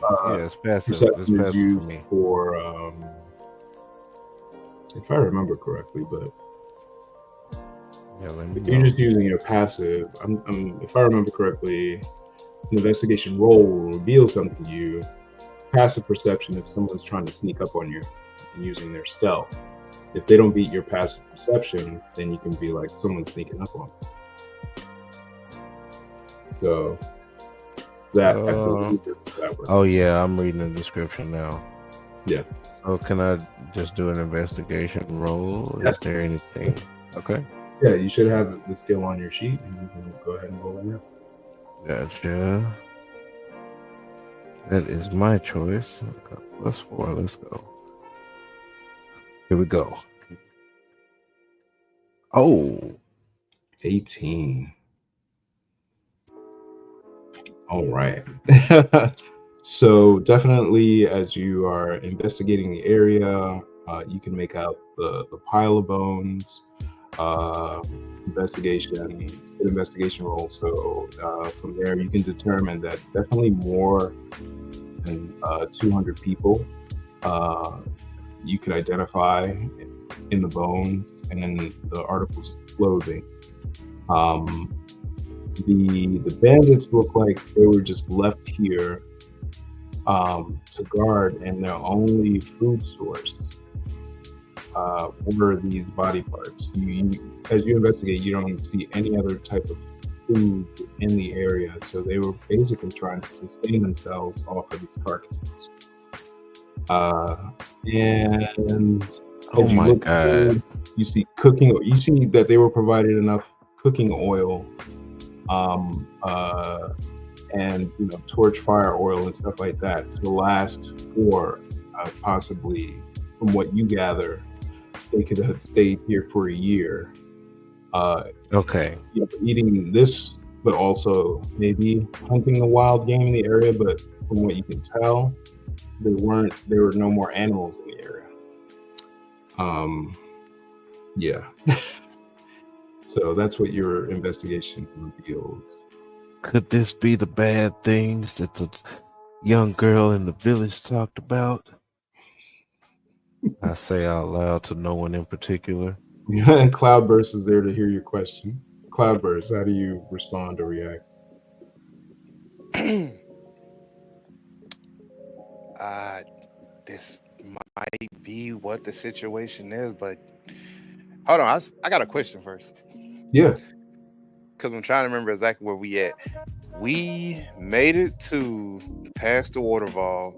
passive. It's Perception is passive for used me. for, if I remember correctly, but Yeah, let me if you're know. just using your passive, if I remember correctly, an investigation roll will reveal something to you. Passive perception, if someone's trying to sneak up on you and using their stealth. If they don't beat your passive perception, then you can be like someone's sneaking up on you. So that, I believe that works. Oh yeah, I'm reading the description now. Yeah. So can I just do an investigation roll? Yes. Is there anything? Okay. Yeah, you should have the skill on your sheet, and you can go ahead and roll it now. Gotcha. That is my choice. +4. Let's go. Here we go. Oh, 18. All right. So definitely, as you are investigating the area, you can make out the pile of bones. Investigation roll. So from there, you can determine that definitely more than 200 people you could identify in the bones and in the articles of clothing. The bandits look like they were just left here to guard, and their only food source were these body parts. As you investigate, you don't see any other type of food in the area, so they were basically trying to sustain themselves off of these carcasses. And oh as you my look god. through, you see cooking. You see that they were provided enough cooking oil, and torch fire oil and stuff like that to last for possibly, from what you gather, they could have stayed here for a year. Okay. Eating this, but also maybe hunting the wild game in the area. But from what you can tell, there were no more animals in the area. Yeah. So that's what your investigation reveals. Could this be the bad things that the young girl in the village talked about? I say out loud to no one in particular. And Cloudburst is there to hear your question. Cloudburst, how do you respond or react? This might be what the situation is, but hold on, I got a question first. Yeah. Because I'm trying to remember exactly where we at. We made it to past the waterfall,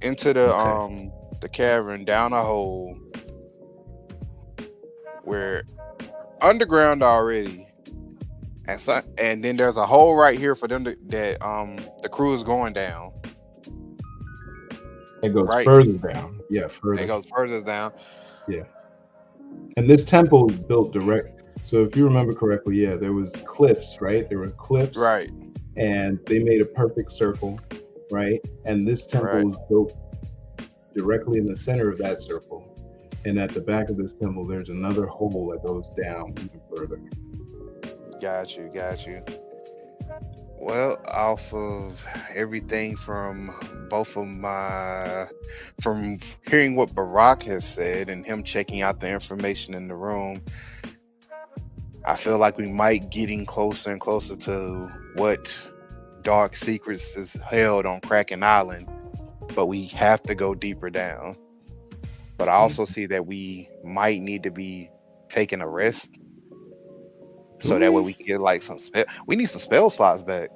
into the cavern, down a hole. We're underground already, and then there's a hole right here for them that the crew is going down. It goes Right. further down. Yeah, further. It goes further down. Yeah. And this temple is built direct. So if you remember correctly, yeah, there was cliffs, right? There were cliffs. Right. And they made a perfect circle, right? And this temple Right. was built directly in the center of that circle. And at the back of this temple, there's another hole that goes down even further. Got you. Well, off of everything from from hearing what Barack has said and him checking out the information in the room, I feel like we might getting closer and closer to what dark secrets is held on Kraken Island, but we have to go deeper down. But I also see that we might need to be taking a rest, so that way we can get like we need some spell slots back.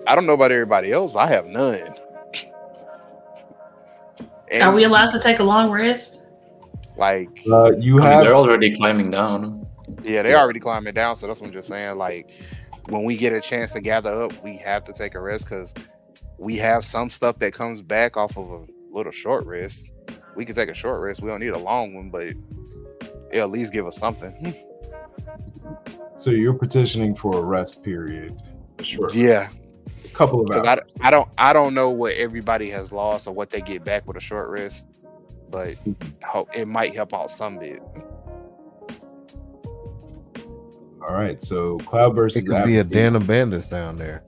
I don't know about everybody else, but I have none. Are we allowed to take a long rest? Like, you I mean, have they're already climbing down. yeah, they're already climbing down, so that's what I'm just saying. Like, when we get a chance to gather up, we have to take a rest because we have some stuff that comes back off of a little short rest. We can take a short rest. We don't need a long one, but it'll at least give us something. so you're petitioning for a rest period. Sure. Yeah, A couple of because hours. I don't know what everybody has lost or what they get back with a short rest, but it might help out some bit. All right, so Cloudburst It is could be a advocating- den of bandits down there.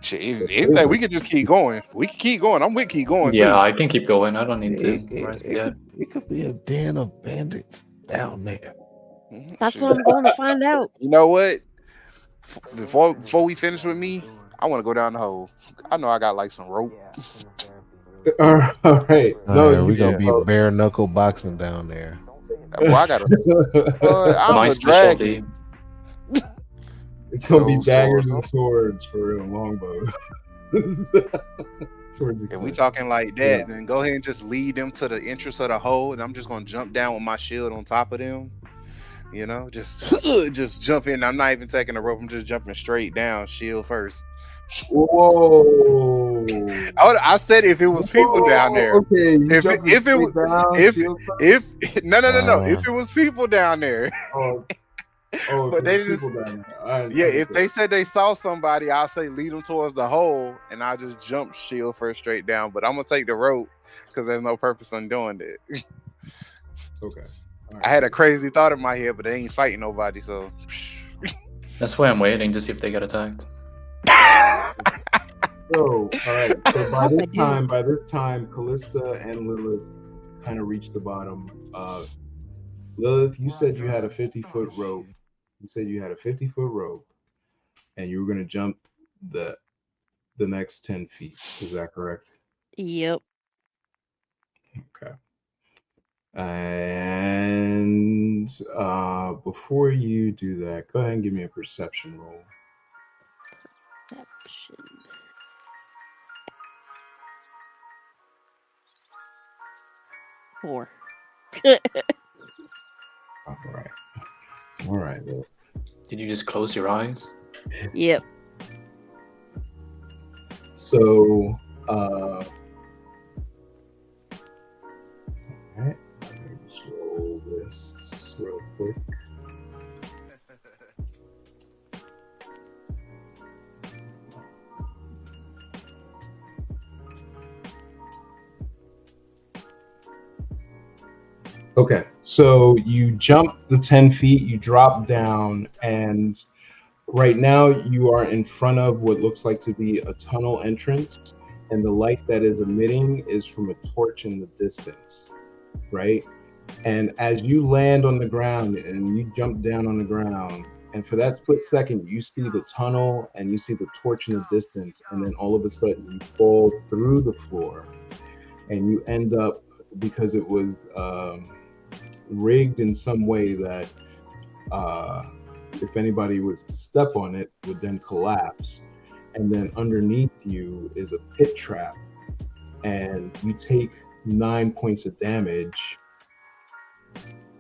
Shit, anything, we could just keep going. We can keep going. I'm with keep going. Yeah, too. I can keep going. I don't need to rest yet. It could be a den of bandits down there. That's Shit. what I'm going to find out. You know what? Before we finish with me, I want to go down the hole. I know I got like some rope. All right. All No, right, we're gonna yeah. be bare knuckle boxing down there. Well, I got I'm My a specialty. dragon. It's gonna be Those daggers swords. and swords for real, longbow. Swords. If we talking like that, then go ahead and just lead them to the entrance of the hole, and I'm just gonna jump down with my shield on top of them. You know, just jump in. I'm not even taking the rope. I'm just jumping straight down, shield first. Whoa! I said if it was people down there. Okay. you If jumping it was- straight down, if- shield first? If no, if it was people down there, but they there's just- people down there. I yeah. If understand. they said they saw somebody, I'll say lead them towards the hole, and I'll just jump shield first straight down. But I'm gonna take the rope because there's no purpose in doing that. Okay. All I had a crazy thought in my head, but they ain't fighting nobody, so. That's why I'm waiting to see if they get attacked. So, all right. So Hope I do. by this time, Callista and Lilith kind of reached the bottom. Lilith, you said you had a 50-foot rope. You said you had a 50-foot rope, and you were going to jump the next 10 feet. Is that correct? Yep. Okay. And before you do that, go ahead and give me a perception roll. Perception. Four. All right. All right. Well, Did you just close your eyes? Yep. so, all right. Let me just roll this real quick. Okay, so you jump the 10 feet, you drop down, and right now you are in front of what looks like to be a tunnel entrance, and the light that is emitting is from a torch in the distance, right? And as you land on the ground and you jump down on the ground, and for that split second, you see the tunnel and you see the torch in the distance, and then all of a sudden you fall through the floor, and you end up, because it was rigged in some way that if anybody was to step on it, would then collapse. And then underneath you is a pit trap, and you take 9 points of damage,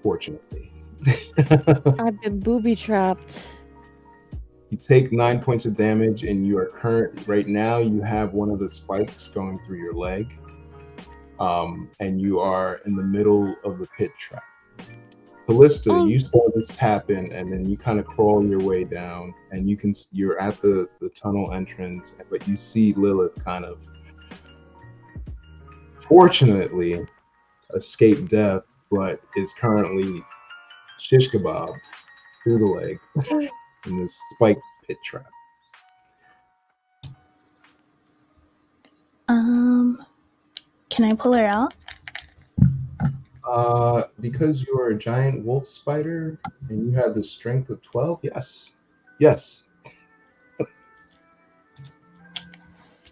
fortunately. I've been booby trapped. You take 9 points of damage, and you are right now you have one of the spikes going through your leg, and you are in the middle of the pit trap. Callista, you saw this happen, and then you kind of crawl your way down, and you're at the tunnel entrance, but you see Lilith kind of, fortunately, escape death, but is currently shish kebab through the leg. in this spike pit trap. Can I pull her out? Because you are a giant wolf spider and you have the strength of 12, yes. Yes.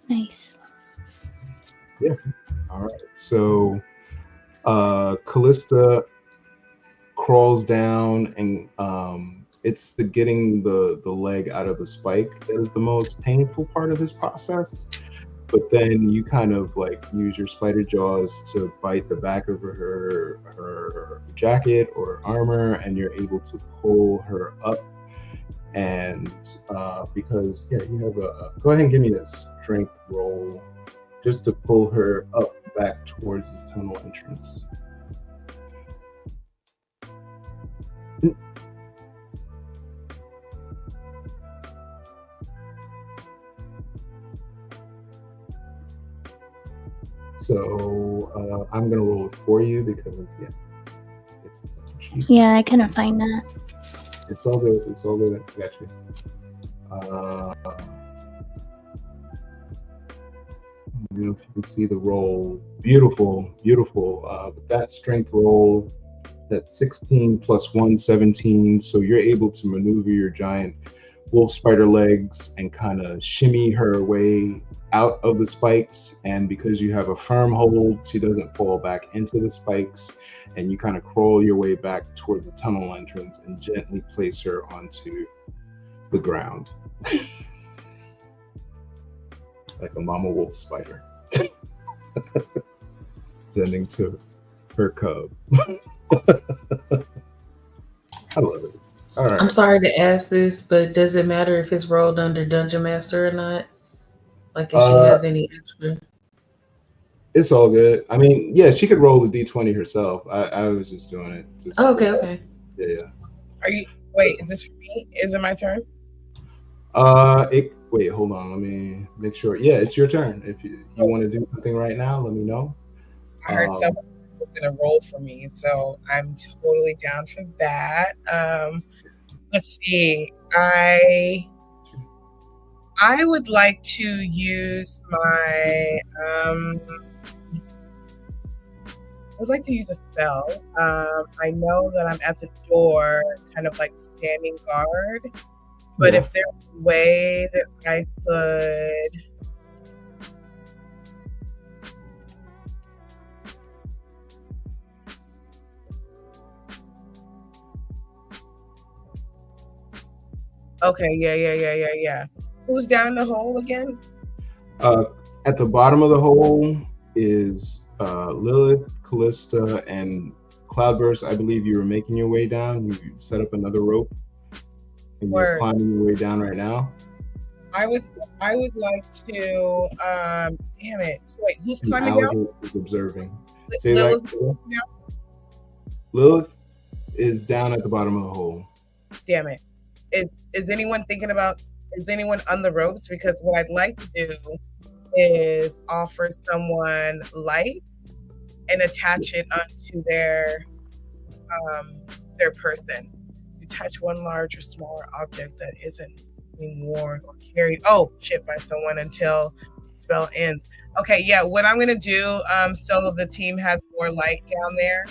Nice. Yeah. All right. So Callista crawls down and it's the getting the leg out of the spike that is the most painful part of this process. But then you kind of like use your spider jaws to bite the back of her jacket or armor, and you're able to pull her up. And because you have go ahead and give me a strength roll just to pull her up back towards the tunnel entrance. So I'm gonna roll it for you because it's cheap. Yeah, I couldn't find that. It's all good. It's all good. I got you. I don't know if you can see the roll. Beautiful, beautiful. With that strength roll, that's 16 plus 1, 17. So you're able to maneuver your giant wolf spider legs and kind of shimmy her way out of the spikes. And because you have a firm hold, she doesn't fall back into the spikes. And you kind of crawl your way back towards the tunnel entrance and gently place her onto the ground. Like a mama wolf spider. Tending to her cub. I love it. All right. I'm sorry to ask this, but does it matter if it's rolled under Dungeon Master or not? Like if she has any extra? It's all good. I mean, yeah, she could roll the d20 herself. I was just doing it. Okay. Yeah. Are you? Wait, is this for me? Is it my turn? Wait, hold on. Let me make sure. Yeah, it's your turn. If you want to do something right now, let me know. I heard someone was gonna roll for me, so I'm totally down for that. Let's see. I would like to use my I would like to use a spell. I know that I'm at the door, kind of like standing guard. But if there's a way that I could Okay, yeah. Who's down the hole again? At the bottom of the hole is Lilith, Callista, and Cloudburst. I believe you were making your way down. You set up another rope, and you're climbing your way down right now. I would like to. Damn it! So wait, who's climbing down? Is observing. Say Lilith, Lilith is down at the bottom of the hole. Damn it! Is anyone thinking about? Is anyone on the ropes? Because what I'd like to do is offer someone light and attach it onto their person. You touch one large or smaller object that isn't being worn or carried by someone until the spell ends. Okay, yeah, what I'm gonna do, so the team has more light down there,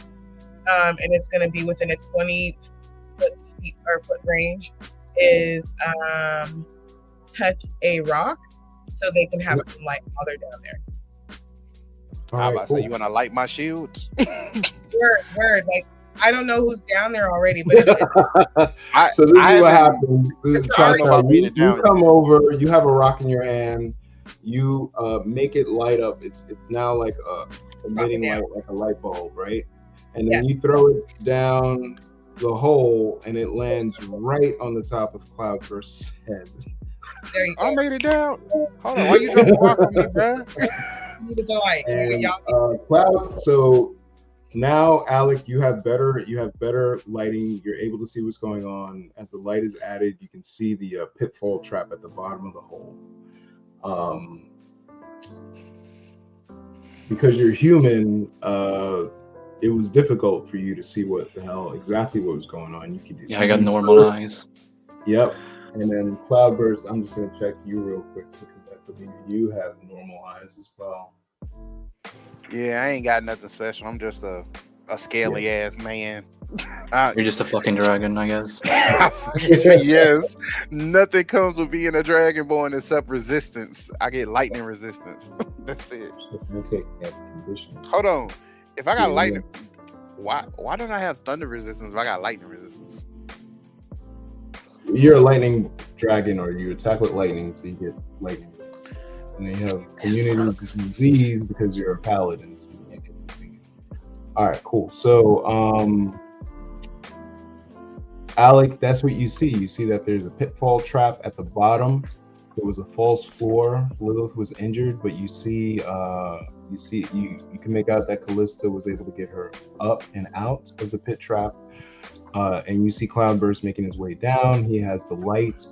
and it's gonna be within a 20 foot range, is touch a rock so they can have some light while they're down there. I'm about to say, you want to light my shield? Word. Like, I don't know who's down there already, but so this is what happens. You come over, you have a rock in your hand, you make it light up. It's now like emitting light, like a light bulb, right? And then you throw it down the hole, and it lands right on the top of Cloudburst's head. There you go. I made it down. Hold on, why you dropping a rock on me, bro? You need to go light. Cloud. So now, Alec, you have better lighting. You're able to see what's going on. As the light is added, you can see the pitfall trap at the bottom of the hole. Because you're human, it was difficult for you to see what the hell exactly what was going on. You could. Yeah, I got normal eyes. Yep. And then Cloudburst, I'm just gonna check you real quick because I believe you have normal eyes as well. Yeah, I ain't got nothing special. I'm just a scaly ass man. You're just a fucking dragon, I guess. Yes. Nothing comes with being a dragonborn except resistance. I get lightning resistance. That's it. Hold on. If I got lightning, why don't I have thunder resistance if I got lightning resistance? You're a lightning dragon, or you attack with lightning, so you get lightning. And then you have immunity to disease because you're a paladin, so you can't get disease. All right, cool. So, Alec, that's what you see. You see that there's a pitfall trap at the bottom. There was a false floor. Lilith was injured, but you can make out that Callista was able to get her up and out of the pit trap. And you see Cloudburst making his way down. He has the light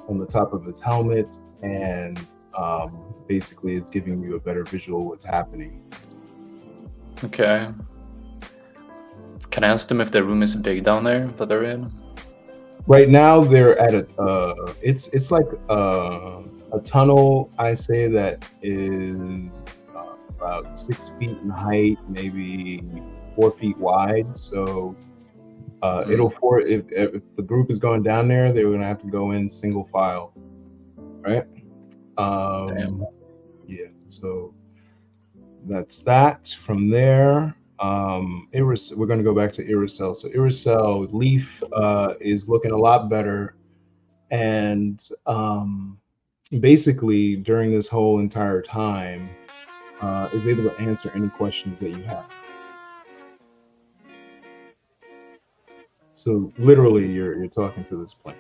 on the top of his helmet, and basically it's giving you a better visual of what's happening. Okay. Can I ask them if their room is big down there that they're in? Right now they're at it's like a tunnel, I say, that is about 6 feet in height, maybe 4 feet wide. So if the group is going down there, they're gonna have to go in single file, right? Damn. Yeah. So that's that. From there, we're gonna go back to Irisel. So Irisel, Leaf is looking a lot better, and basically during this whole entire time, is able to answer any questions that you have. So literally, you're talking to this plant.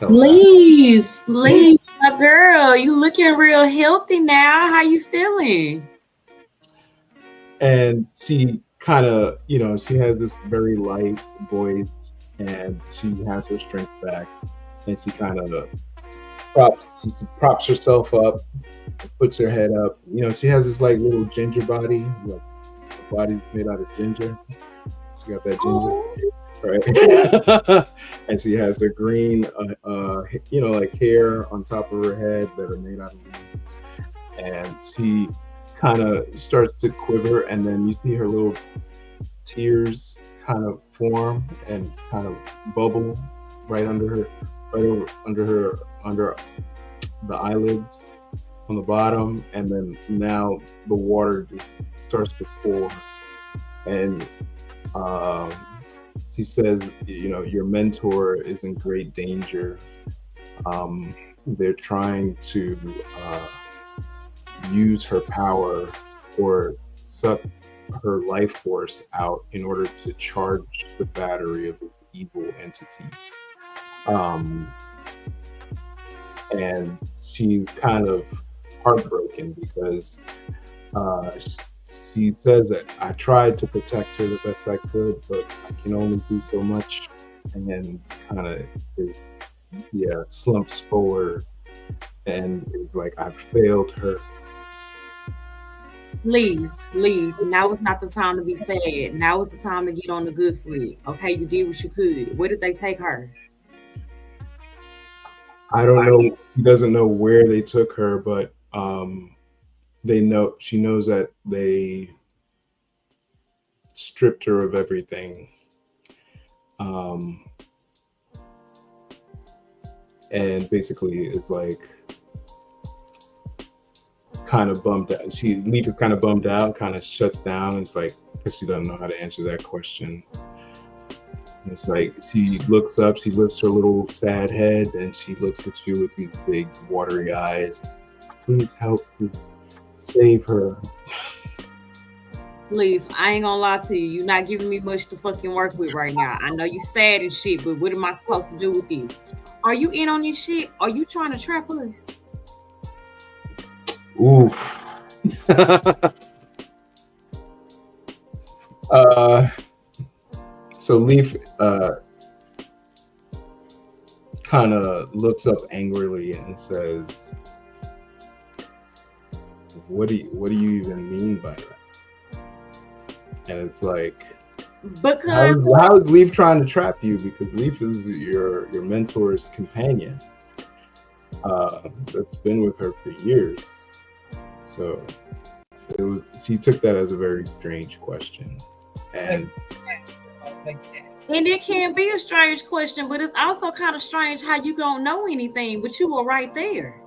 Leave, my girl. You looking real healthy now. How you feeling? And she kind of, she has this very light voice, and she has her strength back, and she kind of props herself up, puts her head up. She has this like little ginger body, like her body's made out of ginger. She got that ginger, right? And she has the green, like hair on top of her head that are made out of leaves, and she kind of starts to quiver, and then you see her little tears kind of form and kind of bubble right under the eyelids on the bottom, and then now the water just starts to pour, and she says, your mentor is in great danger. They're trying to use her power or suck her life force out in order to charge the battery of this evil entity. And she's kind of heartbroken because she says that I tried to protect her the best I could, but I can only do so much, and kind of slumps forward and is like, I've failed her. Leave. Now is not the time to be sad. Now is the time to get on the good foot. Okay, you did what you could. Where did they take her? I don't know. He doesn't know where they took her, but she knows that they stripped her of everything. And basically it's like kind of bummed out. Leaf is kind of bummed out, kind of shuts down. It's like, because she doesn't know how to answer that question. It's like she looks up, she lifts her little sad head, and she looks at you with these big watery eyes. Please help me save her. Leave. I ain't gonna lie to you. You're not giving me much to fucking work with right now. I know you sad and shit, but what am I supposed to do with this? Are you in on this shit? Are you trying to trap us? Oof. So Leaf kind of looks up angrily and says, what do you even mean by that? And it's like, Because How is Leaf trying to trap you? Because Leaf is your mentor's companion. That's been with her for years. So she took that as a very strange question. And it can be a strange question, but it's also kind of strange how you don't know anything, but you were right there.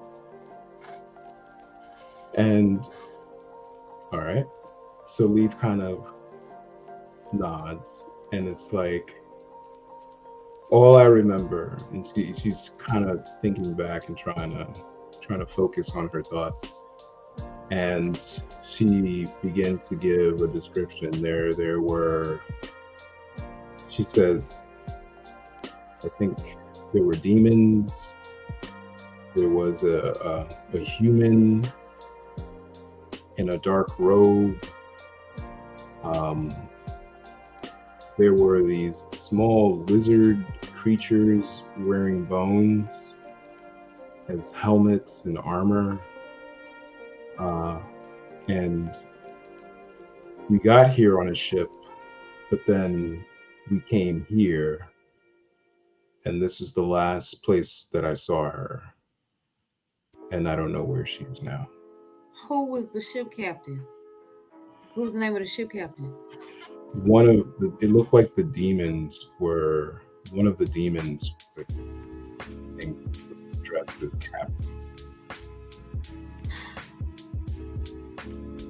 And all right, so Leaf kind of nods, and it's like all I remember, and she's kind of thinking back and trying to focus on her thoughts, and she begins to give a description. There were, she says, I think there were demons. There was a human in a dark robe. There were these small lizard creatures wearing bones as helmets and armor. And we got here on a ship, but then we came here, and this is the last place that I saw her. And I don't know where she is now. Who was the ship captain? What was the name of the ship captain? It looked like the demons were, one of the demons was, I think, was dressed as captain.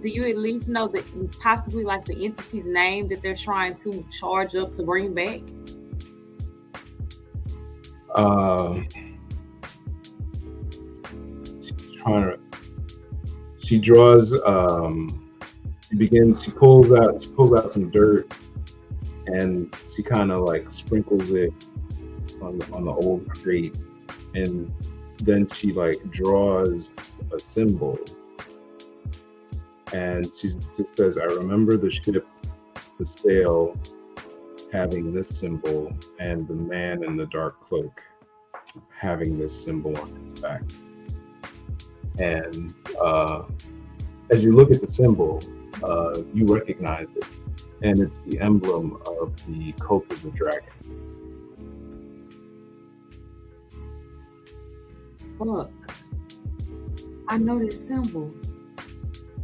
Do you at least know that possibly like the entity's name that they're trying to charge up to bring back? She's trying to, she draws, she pulls out some dirt, and she kind of like sprinkles it on the old crate, and then she like draws a symbol, and she just says, I remember the ship, the sail having this symbol, and the man in the dark cloak having this symbol on his back. And as you look at the symbol, you recognize it, and it's the emblem of the cult of the dragon. Fuck. I know this symbol.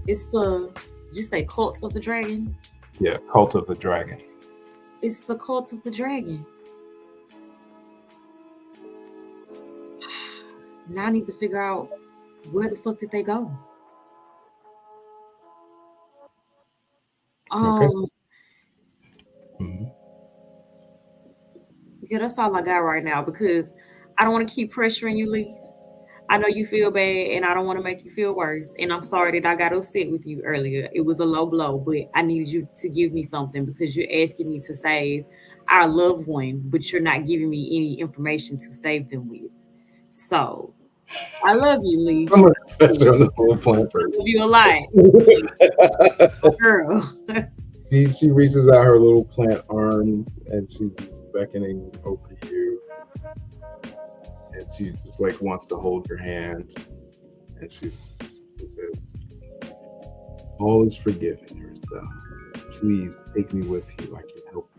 It's the, did you say cult of the dragon? Yeah, cult of the dragon. It's the cult of the dragon. Now I need to figure out where the fuck did they go? Yeah, that's all I got right now, because I don't want to keep pressuring you, Lee. I know you feel bad, and I don't want to make you feel worse. And I'm sorry that I got upset with you earlier. It was a low blow, but I needed you to give me something because you're asking me to save our loved one, but you're not giving me any information to save them with. So I love you, Lee. I'm gonna pressure on the whole plan first. I love you a lot. Girl. She reaches out her little plant arms, and she's just beckoning over you. And she just like wants to hold your hand, and she says, all is forgiven, yourself. Please take me with you. I can help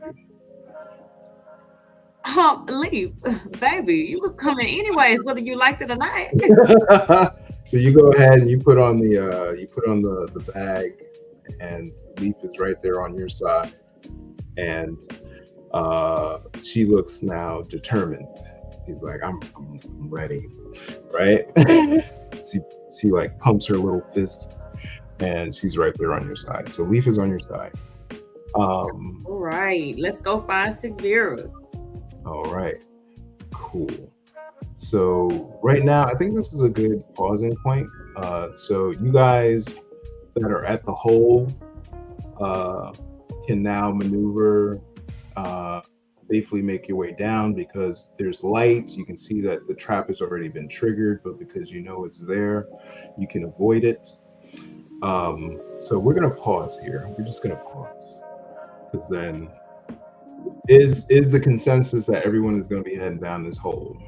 you. Leave, baby. You was coming anyways, whether you liked it or not. So you go ahead and you put on the bag, and Leaf is right there on your side, and she looks now determined. He's like, I'm ready, right? she like pumps her little fists, and she's right there on your side. So Leaf is on your side. All right, let's go find Sigvira. All right, cool. So right now, I think this is a good pausing point. So you guys that are at the hole can now maneuver, safely make your way down, because there's light. You can see that the trap has already been triggered, but because you know it's there, you can avoid it. So we're gonna pause here. We're just gonna pause, because then is the consensus that everyone is gonna be heading down this hole?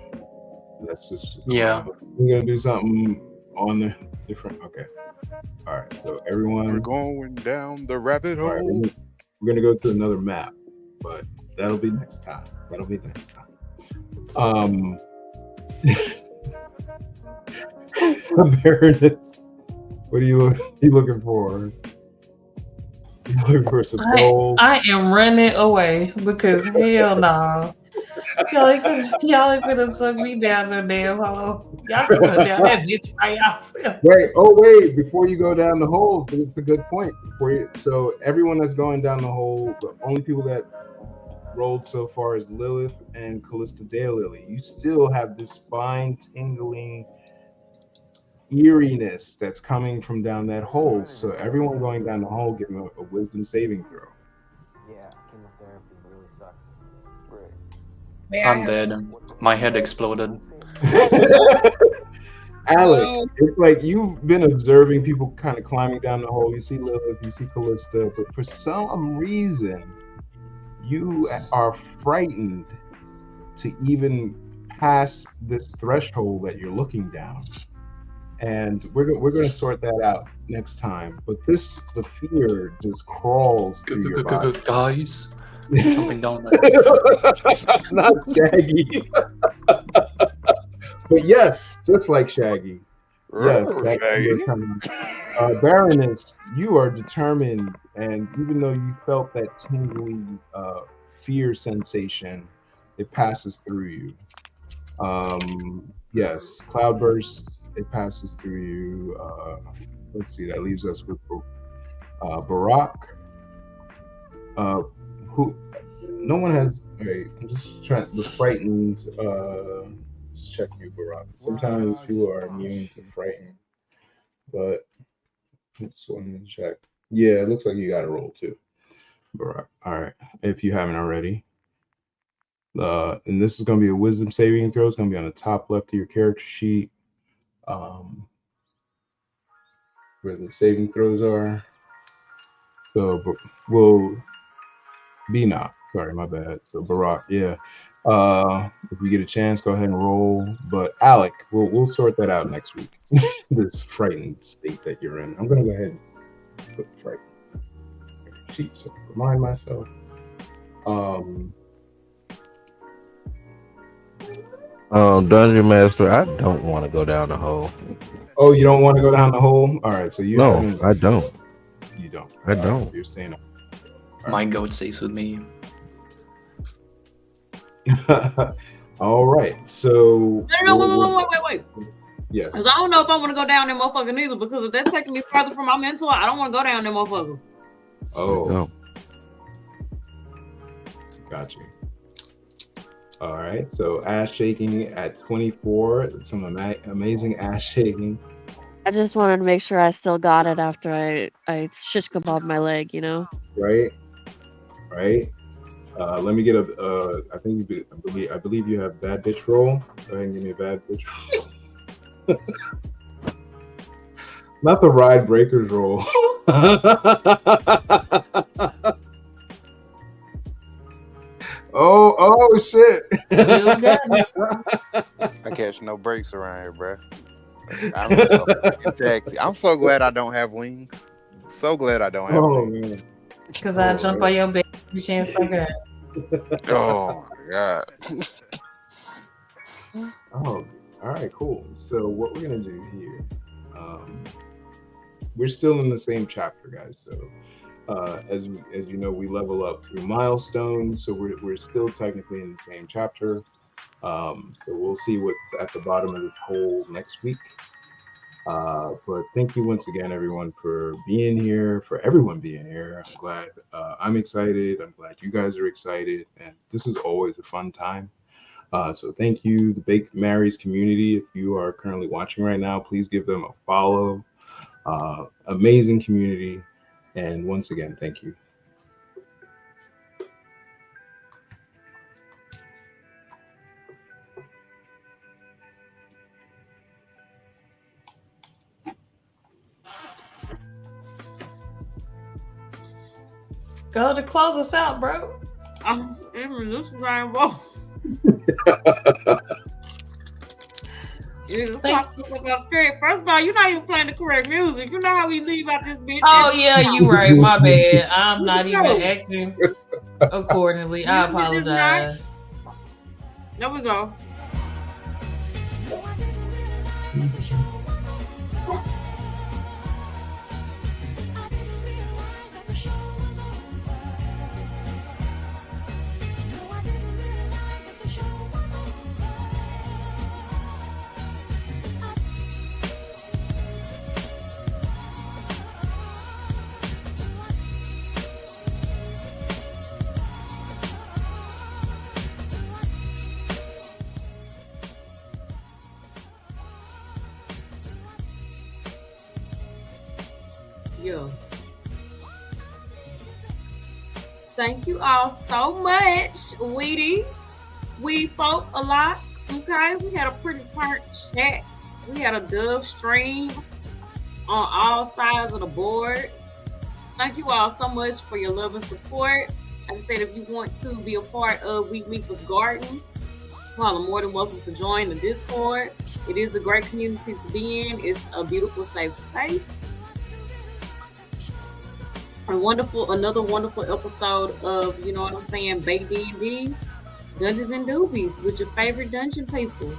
That's just, yeah. We're gonna do something on the different. Okay. All right. So everyone, we're going down the rabbit hole. All right, we're gonna go to another map. but that'll be next time. Baroness, what are you looking for? You looking for some gold? I am running away because hell no. Y'all ain't finna suck me down the damn hole. Y'all can go down that bitch by yourself. Wait, before you go down the hole, it's a good point. So everyone that's going down the hole, the only people that rolled so far is Lilith and Callista Daylily. You still have this spine-tingling eeriness that's coming from down that hole. So everyone going down the hole, give them a wisdom saving throw. Yeah, chemotherapy really sucks. I'm dead. My head exploded. Alec, it's like you've been observing people kind of climbing down the hole. You see Lilith, you see Callista, but for some reason, you are frightened to even pass this threshold that you're looking down. And we're going to sort that out next time. But the fear just crawls through your body. Guys, jumping down there. Not Shaggy. But yes, just like Shaggy. Yes, Baroness, you are determined, and even though you felt that tingly fear sensation, it passes through you. Yes, Cloudburst, it passes through you. Let's see, that leaves us with Barack. Who? No one has. Wait, I'm just trying. The frightened. Just check you, Barack. Sometimes people are immune to frightened, but I just wanted to check. Yeah, it looks like you got a roll too, Barack. All right, if you haven't already. And this is going to be a wisdom saving throw. It's going to be on the top left of your character sheet, where the saving throws are. So we'll be not. Sorry, my bad. So Barack, yeah. If you get a chance, go ahead and roll. But Alec, we'll sort that out next week. This frightened state that you're in. I'm gonna go ahead and put frightened sheet so I can remind myself. Dungeon Master, I don't want to go down the hole. Oh, you don't want to go down the hole? All right, so you. No, I don't. You don't. I don't. Right, you're staying up. My goat stays with me. All right, so. No, wait. Yes. Because I don't know if I want to go down there motherfucker neither, because if that's taking me further from my mental, I don't want to go down there motherfucker. Oh. No. Got you. All right, so ass shaking at 24. Some amazing ass shaking. I just wanted to make sure I still got it after I shish kebab my leg, you know? Right. Let me get I believe you have bad bitch roll. Go ahead and give me a bad bitch roll. Not the ride breakers roll. Oh shit. I catch no breaks around here, bro. I'm so glad I don't have wings. So glad I don't have wings. Man. Because I jump on your bed, you ain't so good. Oh my god. Oh, all right, cool. So what we're gonna do here, we're still in the same chapter, guys. So as you know, we level up through milestones, so we're still technically in the same chapter. So we'll see what's at the bottom of this hole next week. But thank you once again, everyone, for being here, for everyone being here. I'm glad. I'm excited. I'm glad you guys are excited, and this is always a fun time. So thank you, the Baked Marys community. If you are currently watching right now, please give them a follow. Amazing community. And once again, thank you. Go to close us out, bro. This is Rainbow. First of all, you're not even playing the correct music. You know how we leave out this bitch. Oh yeah, you right. My bad. I'm not even acting. accordingly. I apologize. There we go. Yeah. Thank you all so much, Weedy. We spoke a lot. Okay, we had a pretty turned chat. We had a dove stream on all sides of the board. Thank you all so much for your love and support. Like I said, if you want to be a part of We Leaf with Garden, you all are more than welcome to join the Discord. It is a great community to be in. It's a beautiful, safe space. Another wonderful episode of, you know what I'm saying, Baked D&D, Dungeons and Doobies with your favorite dungeon people.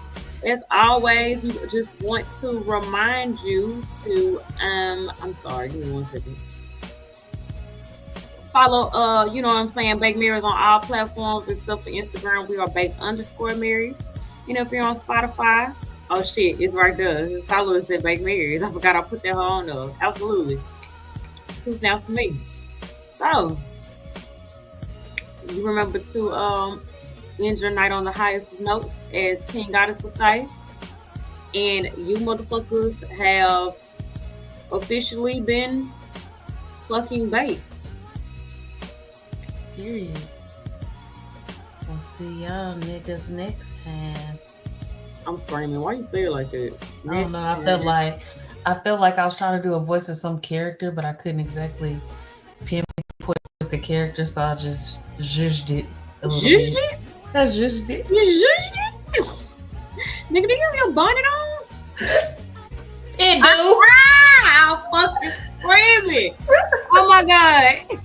As always, we just want to remind you to, I'm sorry, give me 1 second. Follow, you know what I'm saying, Baked Marys on all platforms except for Instagram. We are Baked_Marys. You know, if you're on Spotify, oh shit, it's right there. Follow us at Baked Marys. I forgot I put that on there. Absolutely. 2 snaps for me. So, you remember to end your night on the highest of notes, as King Goddess would say. And you motherfuckers have officially been fucking baked. Period. We'll see y'all niggas next time. I'm screaming. Why you say it like that? I don't know. I felt like I was trying to do a voice of some character, but I couldn't exactly pinpoint the character, so I just zhuzhed it a little bit. I zhuzhed it. You zhuzhed it? Nigga, do you have your bonnet on? It do. I'm fucking screaming. Oh my God.